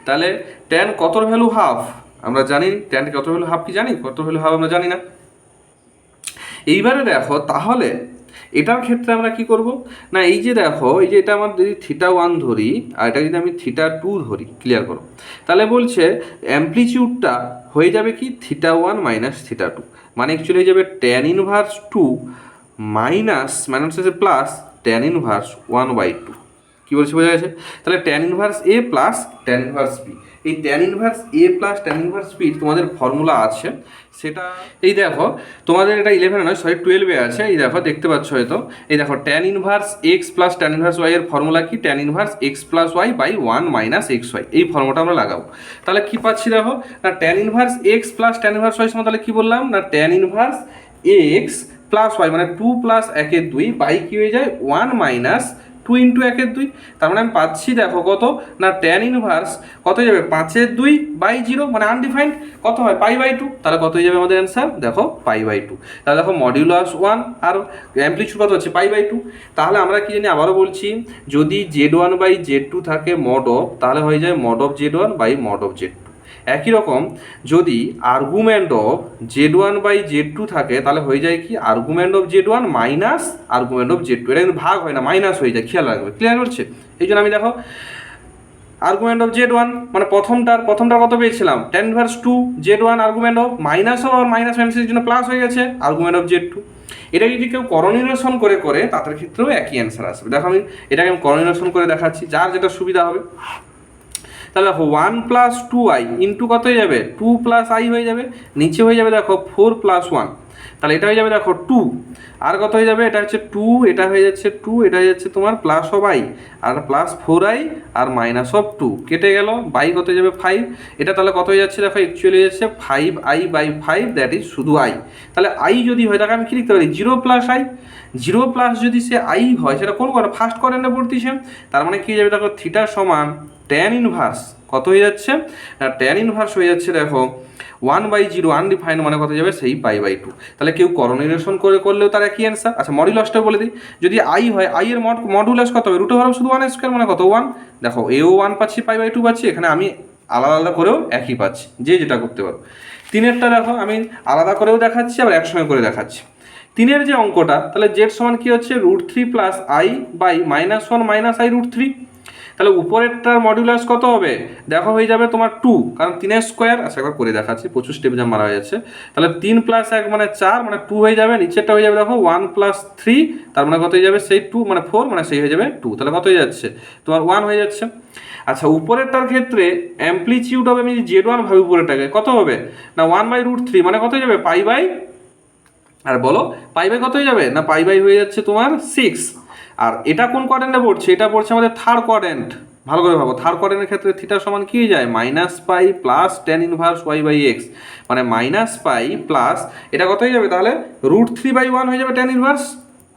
তাহলে tan কতর ভ্যালু হাফ, আমরা জানি tan কত ভ্যালু হাফ, কি জানি কত ভ্যালু হাফ আমরা জানি না। এইবারে দেখো তাহলে এটার ক্ষেত্রে আমরা কি করব না, এই যে দেখো এই যে এটা আমার যদি θ1 ধরি আর এটা যদি আমি θ2 ধরি, ক্লিয়ার করো, তাহলে বলছে অ্যামপ্লিচিউডটা হয়ে যাবে কি θ1 - θ2, মানে অ্যাকচুয়ালি হয়ে যাবে tan ইনভার্স 2 মাইনাস হচ্ছে প্লাস tan ইনভার্স 1/2। কী বলছি বোঝা গেছে? তাহলে tan inverse A plus tan inverse B, এই tan inverse A plus tan inverse B তোমাদের ফর্মুলা আছে, সেটা এই দেখো তোমাদের এটা 11 নয় সরি 12-এ আছে। এই দেখো দেখতে পাচ্ছ হয়তো, এই দেখো tan inverse x plus tan inverse y এর ফর্মুলা কি, tan inverse x + y/1 - xy, এই ফর্মুলাটা আমরা লাগাবো। তাহলে কি পাচ্ছি দেখো না, tan inverse x plus tan inverse y সমান তাহলে কি বললাম না tan inverse x plus y মানে 2 + 1/2 বাই কি হয়ে যায় 1 - 2 × 1/2। তার মানে আমি পাচ্ছি দেখো কত না tan ইনভার্স কত হয়ে যাবে 5/2/0 মানে আনডিফাইন্ড, কত হয় π/2। তাহলে কত হয়ে যাবে আমাদের অ্যান্সার দেখো π/2। তাহলে দেখো মডিউলাস 1 আর অ্যামপ্লিচিউড কত হচ্ছে π/2। তাহলে আমরা কি জানি আবারও বলছি, যদি Z1/Z2 থাকে মড অফ, তাহলে হয়ে যায় মড অফ Z1/মড অফ Z2। একই রকম যদি আর্গুমেন্ট অফ Z1/Z2 থাকে তাহলে হয়ে যায় কি argument of Z1 minus argument of Z2। এটা কিন্তু ভাগ হয় না, মাইনাস হয়ে যায়, খেয়াল রাখবে, ক্লিয়ার হচ্ছে? এই জন্য আমি দেখো আর্গুমেন্ট অফ Z1 মানে প্রথমটার কত পেয়েছিলাম tan inverse 2 Z1 argument of minus of, আর মাইনাস মাইনাসের জন্য প্লাস হয়ে গেছে আর্গুমেন্ট অফ Z2। এটা যদি কেউ করোনিরেশন করে তাদের ক্ষেত্রেও একই অ্যান্সার আসবে। দেখো আমি এটাকে আমি করোনিরেশন করে দেখাচ্ছি, যার যেটা সুবিধা হবে। তাহলে দেখো 1 + 2i ইন্টু কত হয়ে যাবে 2 + i হয়ে যাবে, নিচে হয়ে যাবে দেখো 4 + 1, তাহলে এটা হয়ে যাবে দেখো 2, আর কত হয়ে যাবে এটা হচ্ছে 2, এটা হয়ে যাচ্ছে 2, এটা হয়ে যাচ্ছে তোমার প্লাস অফ i আর প্লাস 4i আর মাইনাস অফ 2 কেটে গেল, বাই কত হয়ে যাবে 5। এটা তাহলে কত হয়ে যাচ্ছে দেখো অ্যাকচুয়ালি হয়ে যাচ্ছে 5i/5 দ্যাট ইজ শুধু i। তাহলে i যদি হয় তাকে আমি কি লিখতে পারি 0 + i, 0 প্লাস যদি সে i হয় সেটা কোন করে ফার্স্ট কোয়াড্রেন্টে পড়তেছে, তার মানে কি হয়ে যাবে দেখো থিটা সমান tan ইনভার্স কত হয়ে যাচ্ছে না tan ইনভার্স হয়ে যাচ্ছে দেখো 1/0 আনডিফাইন্ড মানে কত যাবে সেই π/2। তাহলে কেউ করোনিরেশন করলেও তার একই অ্যান্সার। আচ্ছা মডিউলাসটা বলে দিই, যদি i হয় i এর মডুলাস কত হবে √, শুধু 1² মানে কত 1। দেখো এও 1 পাচ্ছি π/2 পাচ্ছি, এখানে আমি আলাদা আলাদা করেও একই পাচ্ছি, যে যেটা করতে পারো। 3-এরটা দেখো আমি আলাদা করেও দেখাচ্ছি আবার একসঙ্গে করে দেখাচ্ছি। 3-এর যে অঙ্কটা তাহলে z সমান কি হচ্ছে √3 + i/-1 - i√3। তাহলে উপরেরটার মডিউলাস কত হবে দেখো হয়ে যাবে তোমার 2, কারণ 3² আচ্ছা একবার করে দেখাচ্ছি, প্রচুর স্টেপ জাম মারা যাচ্ছে। তাহলে 3 + 1 মানে 4 মানে 2 হয়ে যাবে, নিচেরটা হয়ে যাবে দেখো 1 + 3 তার মানে কত হয়ে যাবে সেই 2 মানে 4 মানে সেই হয়ে যাবে 2, তাহলে কত হয়ে যাচ্ছে তোমার 1 হয়ে যাচ্ছে। আচ্ছা উপরেরটার ক্ষেত্রে অ্যামপ্লিচিউড হবে আমি Z1 ভাবি উপরেরটাকে কত হবে না 1/√3 মানে কত হয়ে যাবে π/, আর বলো π/, কত হয়ে যাবে না π/, হয়ে যাচ্ছে তোমার 6। আর এটা কোন কোয়াড্রেন্টে পড়ছে, এটা পড়ছে আমাদের থার্ড কোয়াড্রেন্ট। ভালো করে ভাবো, থার্ড কোয়াড্রেন্টের ক্ষেত্রে থিটা সমান কি হয়ে যায় -π প্লাস tan ইনভার্স y/x, মানে -π প্লাস এটা কত হয়ে যাবে তাহলে √3/1 হয়ে যাবে tan ইনভার্স।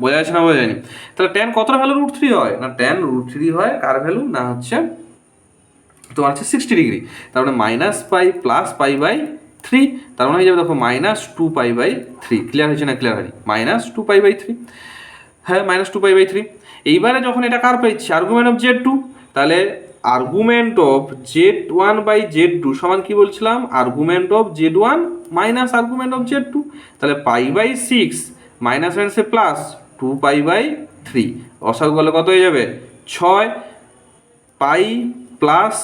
বোঝা যাচ্ছে না বোঝা যায়নি? তাহলে tan কতটা ভ্যালু √3 হয় না tan √3 হয় কার ভ্যালু না হচ্ছে তোমার হচ্ছে 60 ডিগ্রি, তার মানে -π প্লাস π/, থ্রি, তার মানে হয়ে যাবে দেখো minus two pi by three. Clear হয়েছে না? ক্লিয়ার হয়নি? Minus two pi by three, হ্যাঁ minus two pi by three. এইবারে যখন এটা কার পাইছি? আর্গুমেন্ট অফ জেড টু, তাহলে argument of Z one by Z two সমান কি বলছিলাম? Argument of Z one minus argument of Z two. তাহলে পাই বাই সিক্স মাইনাস মাইনাসে plus two pi by three, অসাগু করলে কত হয়ে যাবে? ছয় pi plus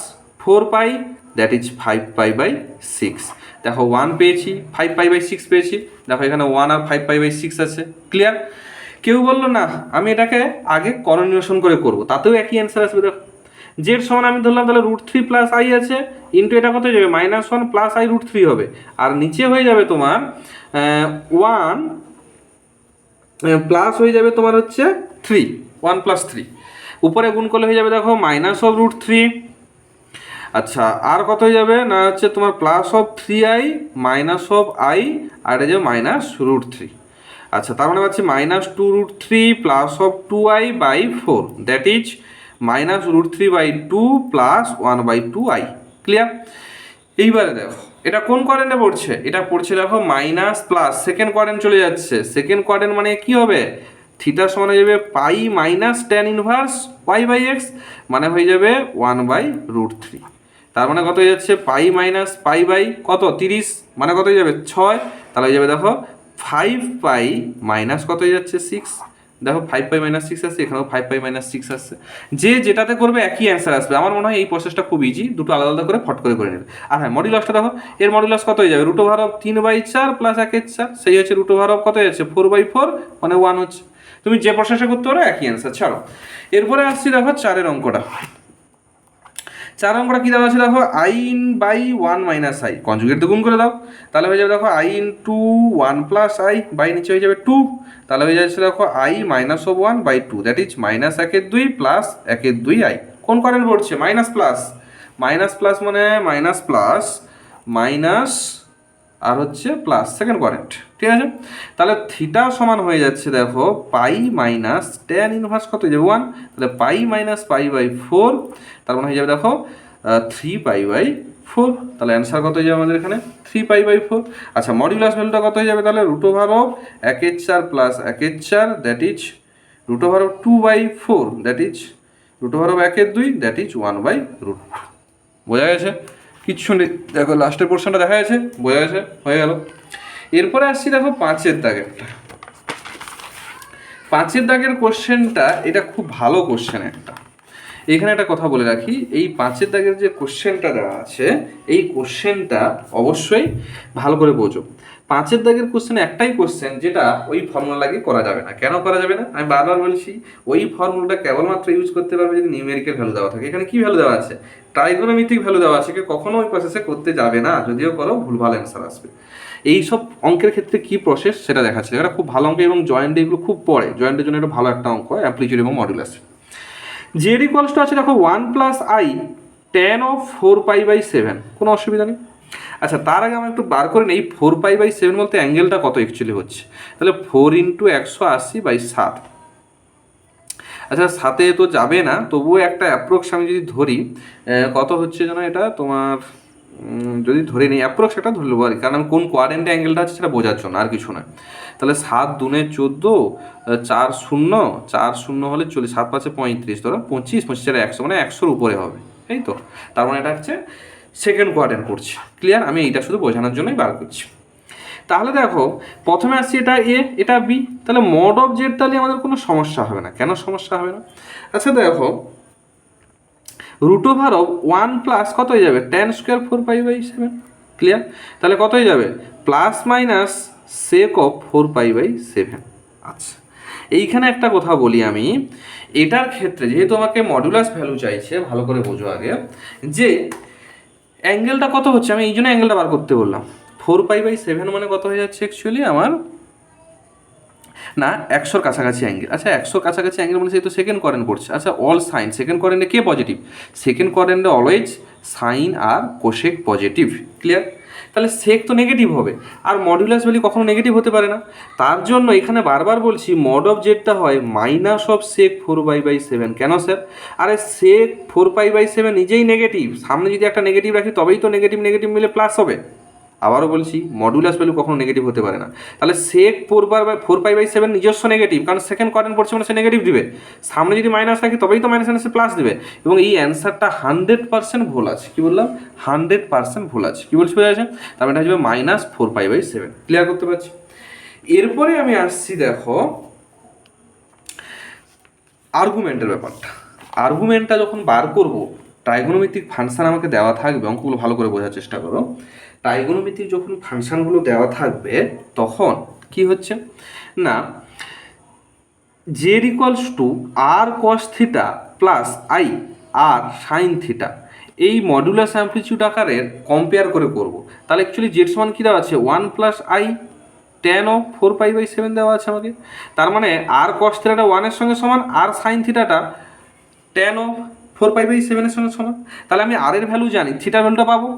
four pi, that is five pi by six. দেখো ওয়ান পেয়েছি, ফাইভ পাই বাই সিক্স পেয়েছি, দেখো এখানে ওয়ান আর ফাইভ পাই বাই সিক্স আছে। ক্লিয়ার? কেউ বললো না আমি এটাকে আগে করণীয়সন করে করবো, তাতেও একই অ্যান্সার আসবে। দেখো জেড সমান আমি ধরলাম তাহলে রুট থ্রি প্লাস আই আছে, ইন্টু এটা কত হয়ে যাবে? Minus one plus i root three হবে, আর নিচে হয়ে যাবে তোমার ওয়ান প্লাস হয়ে যাবে তোমার হচ্ছে থ্রি, ওয়ান প্লাস থ্রি, উপরে গুণ করলে হয়ে যাবে দেখো মাইনাস অফ রুট থ্রি। আচ্ছা আর কত হয়ে যাবে না হচ্ছে তোমার plus of three I minus of I, আর এটা যাবে মাইনাস রুট থ্রি। আচ্ছা তার মানে পাচ্ছি minus two root three plus of two I by four, that is minus root three by two plus one by two I. Clear? এইবারে দেখো এটা কোন কোয়াড্রেন্টে পড়ছে? এটা পড়ছে দেখো মাইনাস প্লাস সেকেন্ড কোয়াড্রেন্ট চলে যাচ্ছে। সেকেন্ড কোয়াড্রেন্ট মানে কি হবে? থিটা সমান হয়ে যাবে pi minus tan inverse Y by X, মানে হয়ে যাবে ওয়ান বাই রুট থ্রি। তার মানে কত হয়ে যাচ্ছে? পাই মাইনাস পাই বাই কত? 30, মানে কত হয়ে যাবে? 6, তাহলে হয়ে যাবে দেখো ফাইভ পাই মাইনাস কত হয়ে যাচ্ছে? 6। দেখো ফাইভ পাই মাইনাস সিক্স আসছে, এখানেও ফাইভ পাই মাইনাস সিক্স আসছে। যে যেটাতে করবে একই অ্যান্সার আসবে। আমার মনে হয় এই প্রসেসটা খুব ইজি, দুটো আলাদা আলাদা করে ফট করে নেবে। আর হ্যাঁ মডিউলাসটা দেখো, এর মডিউলাস কত হয়ে যাবে? রুট ওভার অফ 3/4 প্লাস 1/4, সেই হচ্ছে রুট ওভার অফ কত হচ্ছে? 4/4, মানে 1 হচ্ছে। তুমি যে প্রসেসে করতে পারো একই অ্যান্সার। ছাড়ো, এরপরে আসছি দেখো চারের অঙ্কটা। চার অঙ্কটা কী দেওয়া আছে দেখো? I in by one minus i, conjugate তো গুণ করে দাও, তাহলে হয়ে যাবে দেখো i into one plus i, by নিচে হয়ে যাবে টু, তাহলে হয়ে যাচ্ছে দেখো i minus of one by two, that is minus একের দুই প্লাস একের দুই আই। কোন কারেন্ট পড়ছে? মাইনাস প্লাস, মাইনাস প্লাস মানে মাইনাস প্লাস মাইনাস আর হচ্ছে প্লাস সেকেন্ড কারেন্ট। ঠিক আছে? তাহলে থিটা সমান হয়ে যাচ্ছে দেখো পাই মাইনাস ট্যান ইনভার্স কত হয়ে যাবে? ওয়ান, তাহলে pi minus pi by four, তার মানে হয়ে যাবে দেখো থ্রি পাই বাই ফোর। তাহলে অ্যান্সার কত হয়ে যাবে আমাদের এখানে? Three pi by four. আচ্ছা মডিউলাস ভ্যালুটা কত হয়ে যাবে তাহলে? Root over of 1/4 plus 1/4, that is root over of 2/4, that is root over of 1/2, that is 1/√2। বোঝা গেছে? কিচ্ছু নেই, দেখো লাস্টের পোর্শনটা দেখা গেছে, বোঝা গেছে, হয়ে গেল। এরপরে আসছি দেখো পাঁচের দাগেরটা। পাঁচের দাগের কোশ্চেনটা এটা খুব ভালো কোশ্চেন একটা। এখানে একটা কথা বলে রাখি, এই পাঁচের দাগের যে কোশ্চেনটা দেওয়া আছে এই কোশ্চেনটা অবশ্যই ভালো করে বোঝো। পাঁচের দাগের কোশ্চেন একটাই কোশ্চেন যেটা ওই ফর্মুলা লাগিয়ে করা যাবে না। কেন করা যাবে না? আমি বারবার বলছি, ওই ফর্মুলাটা কেবলমাত্র ইউজ করতে পারবে যদি নিউমেরিক্যাল ভ্যালু দেওয়া থাকে। এখানে কি ভ্যালু দেওয়া আছে? ট্রাইগোনোমেট্রিক ভ্যালু দেওয়া আছে। কখনো ওই প্রসেসে করতে যাবে না, যদিও করো ভুলভাল অ্যান্সার আসবে। এই সব অঙ্কের ক্ষেত্রে কি প্রসেস সেটা দেখাচ্ছে। এটা খুব ভালো অঙ্ক এবং জয়েন্ট এগুলো খুব পড়ে, জয়েন্টের জন্য এটা ভালো একটা অঙ্ক, অ্যামপ্লিটিউড এবং মডুলাস। জেড ইকুয়ালস টু আছে দেখো one plus i tan of four pi by seven, কোনো অসুবিধা নেই। আচ্ছা তার আগে আমরা একটু বার করে নিই ফোর পাই বাই সেভেন বলতে অ্যাঙ্গেলটা কত অ্যাকচুয়ালি হচ্ছে। তাহলে 4 ইন্টু 180/7। আচ্ছা সাথে তো যাবে না, তবুও একটা অ্যাপ্রক্স আমি যদি ধরি কত হচ্ছে যেন এটা তোমার, যদি ধরে নিই অ্যাপ্রক্স একটা ধরে নেবো আর কি, কারণ আমি কোন কোয়ারেন্টে অ্যাঙ্গেলটা আছে সেটা বোঝার জন্য, আর কিছু নয়। তাহলে 7 দুনে 14, 4 শূন্য, 4 শূন্য হলে 40, 7 5 35, ধরো 25, 25 4 100, মানে 100-র উপরে হবে, এই তো। তার মানে এটা হচ্ছে সেকেন্ড কোয়ারেন্ট করছি। ক্লিয়ার? আমি এইটা শুধু বোঝানোর জন্যই বার করছি। তাহলে দেখো প্রথমে আসছি এটা এ, এটা বি, তাহলে মড অফ জেড তাহলে আমাদের কোনো সমস্যা হবে না। কেন সমস্যা হবে না? আচ্ছা দেখো root over of one plus কত হয়ে যাবে? Tan square 4π/7। ক্লিয়ার? তাহলে কত হয়ে যাবে? Plus minus sec of 4π/7। আচ্ছা এইখানে একটা কথা বলি আমি, এটার ক্ষেত্রে যেহেতু আমাকে মডুলাস ভ্যালু চাইছে, ভালো করে বোঝো আগে যে অ্যাঙ্গেলটা কত হচ্ছে, আমি এই জন্য অ্যাঙ্গেলটা বার করতে বললাম। 4π/7 মানে কত হয়ে যাচ্ছে অ্যাকচুয়ালি আমার, না 100-র কাছাকাছি অ্যাঙ্গেল। আচ্ছা 100-র কাছাকাছি অ্যাঙ্গেল মানে সেই তো সেকেন্ড কোয়ারেন্ট করছে। আচ্ছা অল সাইন, সেকেন্ড কোয়ারেন্টে কে পজিটিভ? সেকেন্ড কোয়ারেন্টে অলওয়েজ সাইন আর কোশেক পজিটিভ। ক্লিয়ার? তাহলে সেক তো নেগেটিভ হবে, আর মডুলাস ভ্যালু কখনো নেগেটিভ হতে পারে না। তার জন্য এখানে বারবার বলছি মড অফ জেডটা হয় মাইনাস অফ সেক 4π/7। কেন স্যার? আরে সেক 4π/7 নিজেই নেগেটিভ, সামনে যদি একটা নেগেটিভ রাখি তবেই তো নেগেটিভ নেগেটিভ মিলে প্লাস হবে। আবারও বলছি, মডুলাস ভ্যালু কখনো নেগেটিভ হতে পারে না। তাহলে সেক 4π/7 নিজস্ব নেগেটিভ, কারণ সেকেন্ড কোয়াড্রেন্ট পড়ছে মানে সে নেগেটিভ দিবে, সামনে যদি মাইনাস থাকে তবেই তো মাইনাস সে প্লাস দেবে, এবং এই অ্যান্সারটা 100% ভুল আছে। কি বললাম? 100% ভুল আছে। কি বলছি বোঝা যাচ্ছে? তার মানে এটা হবে -4π/7। ক্লিয়ার করতে পারছি? এরপরে আমি আসছি, দেখো আর্গুমেন্টের ব্যাপারটা। আর্গুমেন্টটা যখন বার করব, ট্রাইগোনোমেট্রিক ফাংশন আমাকে দেওয়া থাকবে, অঙ্কগুলো ভালো করে বোঝার চেষ্টা করো। ট্রাইগোনোমেট্রিক যখন ফাংশনগুলো দেওয়া থাকবে তখন কি হচ্ছে না, Z equals to r cos theta plus i r sine theta, এই মডুলাস অ্যামপ্লিচিউড আকারের কম্পেয়ার করে করব। তাহলে অ্যাকচুয়ালি জেড সমান কী দেওয়া আছে? 1 + i tan of 4π/7 দেওয়া আছে আমাকে। তার মানে আর কস থিটাটা 1-এর সঙ্গে সমান, আর সাইন থিটাটা tan of 4π/7 সঙ্গে সমান। তাহলে আমি আর এর ভ্যালু জানি, থিটার ভ্যালুটা পাবো।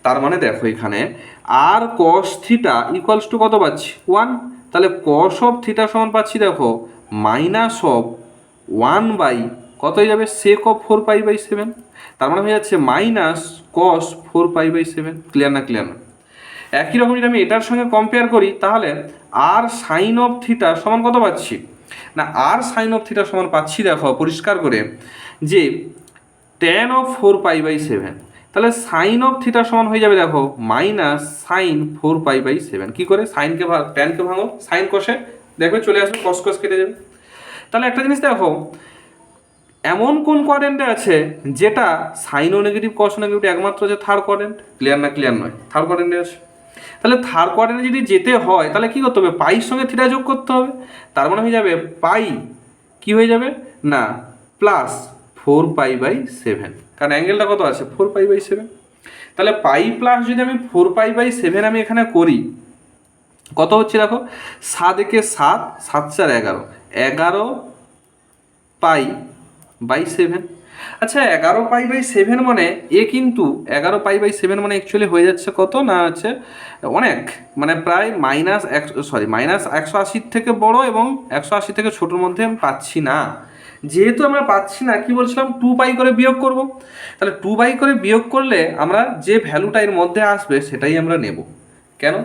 তার মানে দেখো এখানে আর কস থিটা ইকুয়ালস টু কত পাচ্ছি? 1। তাহলে কস অফ থিটা সমান পাচ্ছি দেখো -1/, কত হয়ে যাবে? সেক অফ 4π/7। তার মানে হয়ে যাচ্ছে -cos 4π/7। ক্লিয়ার না? ক্লিয়ার না? একই রকম যদি আমি এটার সঙ্গে কম্পেয়ার করি, তাহলে আর সাইন অফ থিটা সমান কত পাচ্ছি না, আর সাইন অফ থিটা সমান পাচ্ছি দেখো পরিষ্কার করে যে tan of 4π/7। তাহলে সাইন অফ থিটা সমান হয়ে যাবে দেখো -sin 4π/7। কী করে? সাইনকে ট্যানকে ভাঙো, সাইন কষে দেখবে চলে আসবে, কস কস কেটে যাবে। তাহলে একটা জিনিস দেখো, এমন কোন কোয়াড্রেন্টে আছে যেটা সাইনও নেগেটিভ কসও নেগেটিভ, একমাত্র যে থার্ড কোয়াড্রেন্ট। ক্লিয়ার না? ক্লিয়ার নয়? থার্ড কোয়াড্রেন্টে আছে। তাহলে থার্ড কোয়াড্রেন্টে যদি যেতে হয় তাহলে কী করতে হবে? পাইর সঙ্গে থিটা যোগ করতে হবে। তার মানে হয়ে যাবে পাই কি হয়ে যাবে না +4π/7, কারণ অ্যাঙ্গেলটা কত আছে? 4π/7। তাহলে পাই প্লাস যদি আমি 4π/7 আমি এখানে করি, কত হচ্ছে দেখো? 7 একে 7, 7 4 11, 11π/7। আচ্ছা 11π/7 মানে কিন্তু 11π/7 মানে অ্যাকচুয়ালি হয়ে যাচ্ছে কত না, আছে অনেক, মানে প্রায় -180 থেকে বড় এবং 180 থেকে ছোটোর মধ্যে আমি পাচ্ছি না। যেহেতু আমরা পাচ্ছি না, কি বলছিলাম? 2π করে বিয়োগ করব। তাহলে 2π করে বিয়োগ করলে আমরা যে ভ্যালুটা এর মধ্যে আসবে সেটাই আমরা নেব। কেন?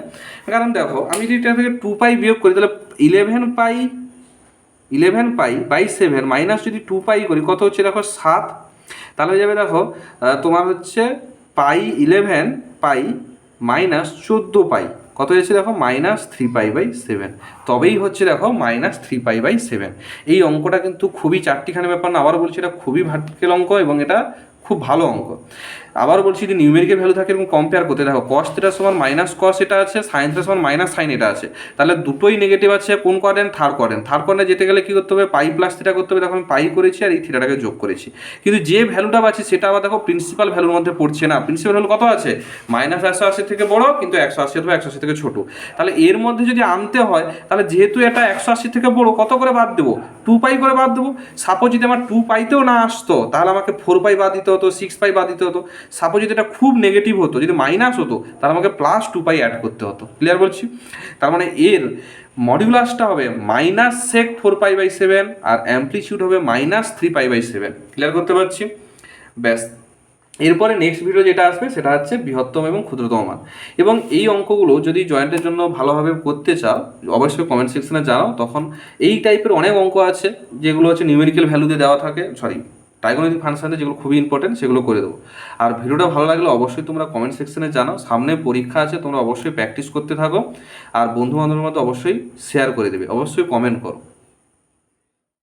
কারণ দেখো আমি যদি এটা থেকে 2π বিয়োগ করি, তাহলে 11π/7 মাইনাস যদি 2π করি, কত হচ্ছে দেখো? 7। তাহলে হয়ে যাবে দেখো তোমার হচ্ছে π -14π, কত হয়েছে দেখো? -3π/7। তবেই হচ্ছে দেখো -3π/7। এই অঙ্কটা কিন্তু খুবই চারটিখানি ব্যাপার না, আবার বলছি এটা খুবই ভার্টিক্যাল অঙ্ক এবং এটা খুব ভালো অঙ্ক। আবার বলছি যদি নিউমেরিক্যাল ভ্যালু থাকে এবং কম্পেয়ার করতে দেখো, কস থিটা সমান -cos এটা আছে, সাইন থিটা সমান -sin এটা আছে, তাহলে দুটোই নেগেটিভ আছে। কোন কোয়াড্রেন্ট? Third quadrant. থার্ড কোয়াড্রেন্টে যেতে গেলে কী করতে হবে? পাই প্লাস থিটা করতে হবে। তখন পাই করেছি আর এই থিটাটাকে যোগ করেছি, কিন্তু যে ভ্যালুটা পাচ্ছি সেটা আবার দেখো প্রিন্সিপাল ভ্যালুর মধ্যে পড়ছে না। প্রিন্সিপাল ভ্যালু কত আছে? -180 থেকে বড়, কিন্তু 180 অথবা 180 থেকে ছোটো। তাহলে এর মধ্যে যদি আনতে হয়, তাহলে যেহেতু এটা 180 থেকে বড়, কত করে বাদ দেবো? 2π করে বাদ দেবো। সাপোজ যদি আমার 2πতেও না আসতো, তাহলে আমাকে 4π বাদ দিতে হতো, 6π বাদ দিতে হতো। সাপোজ যদি এটা খুব নেগেটিভ হতো, যদি মাইনাস হতো, তাহলে আমাকে +2π অ্যাড করতে হতো। ক্লিয়ার বলছি? তার মানে এর মডিউলাসটা হবে -sec 4π/7 আর অ্যামপ্লিচিউড হবে -3π/7। ক্লিয়ার করতে পারছি? ব্যাস। এরপরে নেক্সট ভিডিও যেটা আসবে সেটা হচ্ছে বৃহত্তম এবং ক্ষুদ্রতম মান। এবং এই অঙ্কগুলো যদি জয়েন্টের জন্য ভালোভাবে করতে চাও, অবশ্যই কমেন্ট সেকশনে জানাও। তখন এই টাইপের অনেক অঙ্ক আছে যেগুলো হচ্ছে নিউমেরিক্যাল ভ্যালু দিয়ে দেওয়া থাকে, ট্রাইগোনোমেট্রিক ফাংশনে যেগুলো খুবই ইম্পর্টেন্ট, সেগুলো করে দেবো। আর ভিডিওটা ভালো লাগলে অবশ্যই তোমরা কমেন্ট সেকশনে জানাও। সামনে পরীক্ষা আছে, তোমরা অবশ্যই প্র্যাকটিস করতে থাকো। আর বন্ধু বান্ধবের মধ্যে অবশ্যই শেয়ার করে দেবে, অবশ্যই কমেন্ট করো।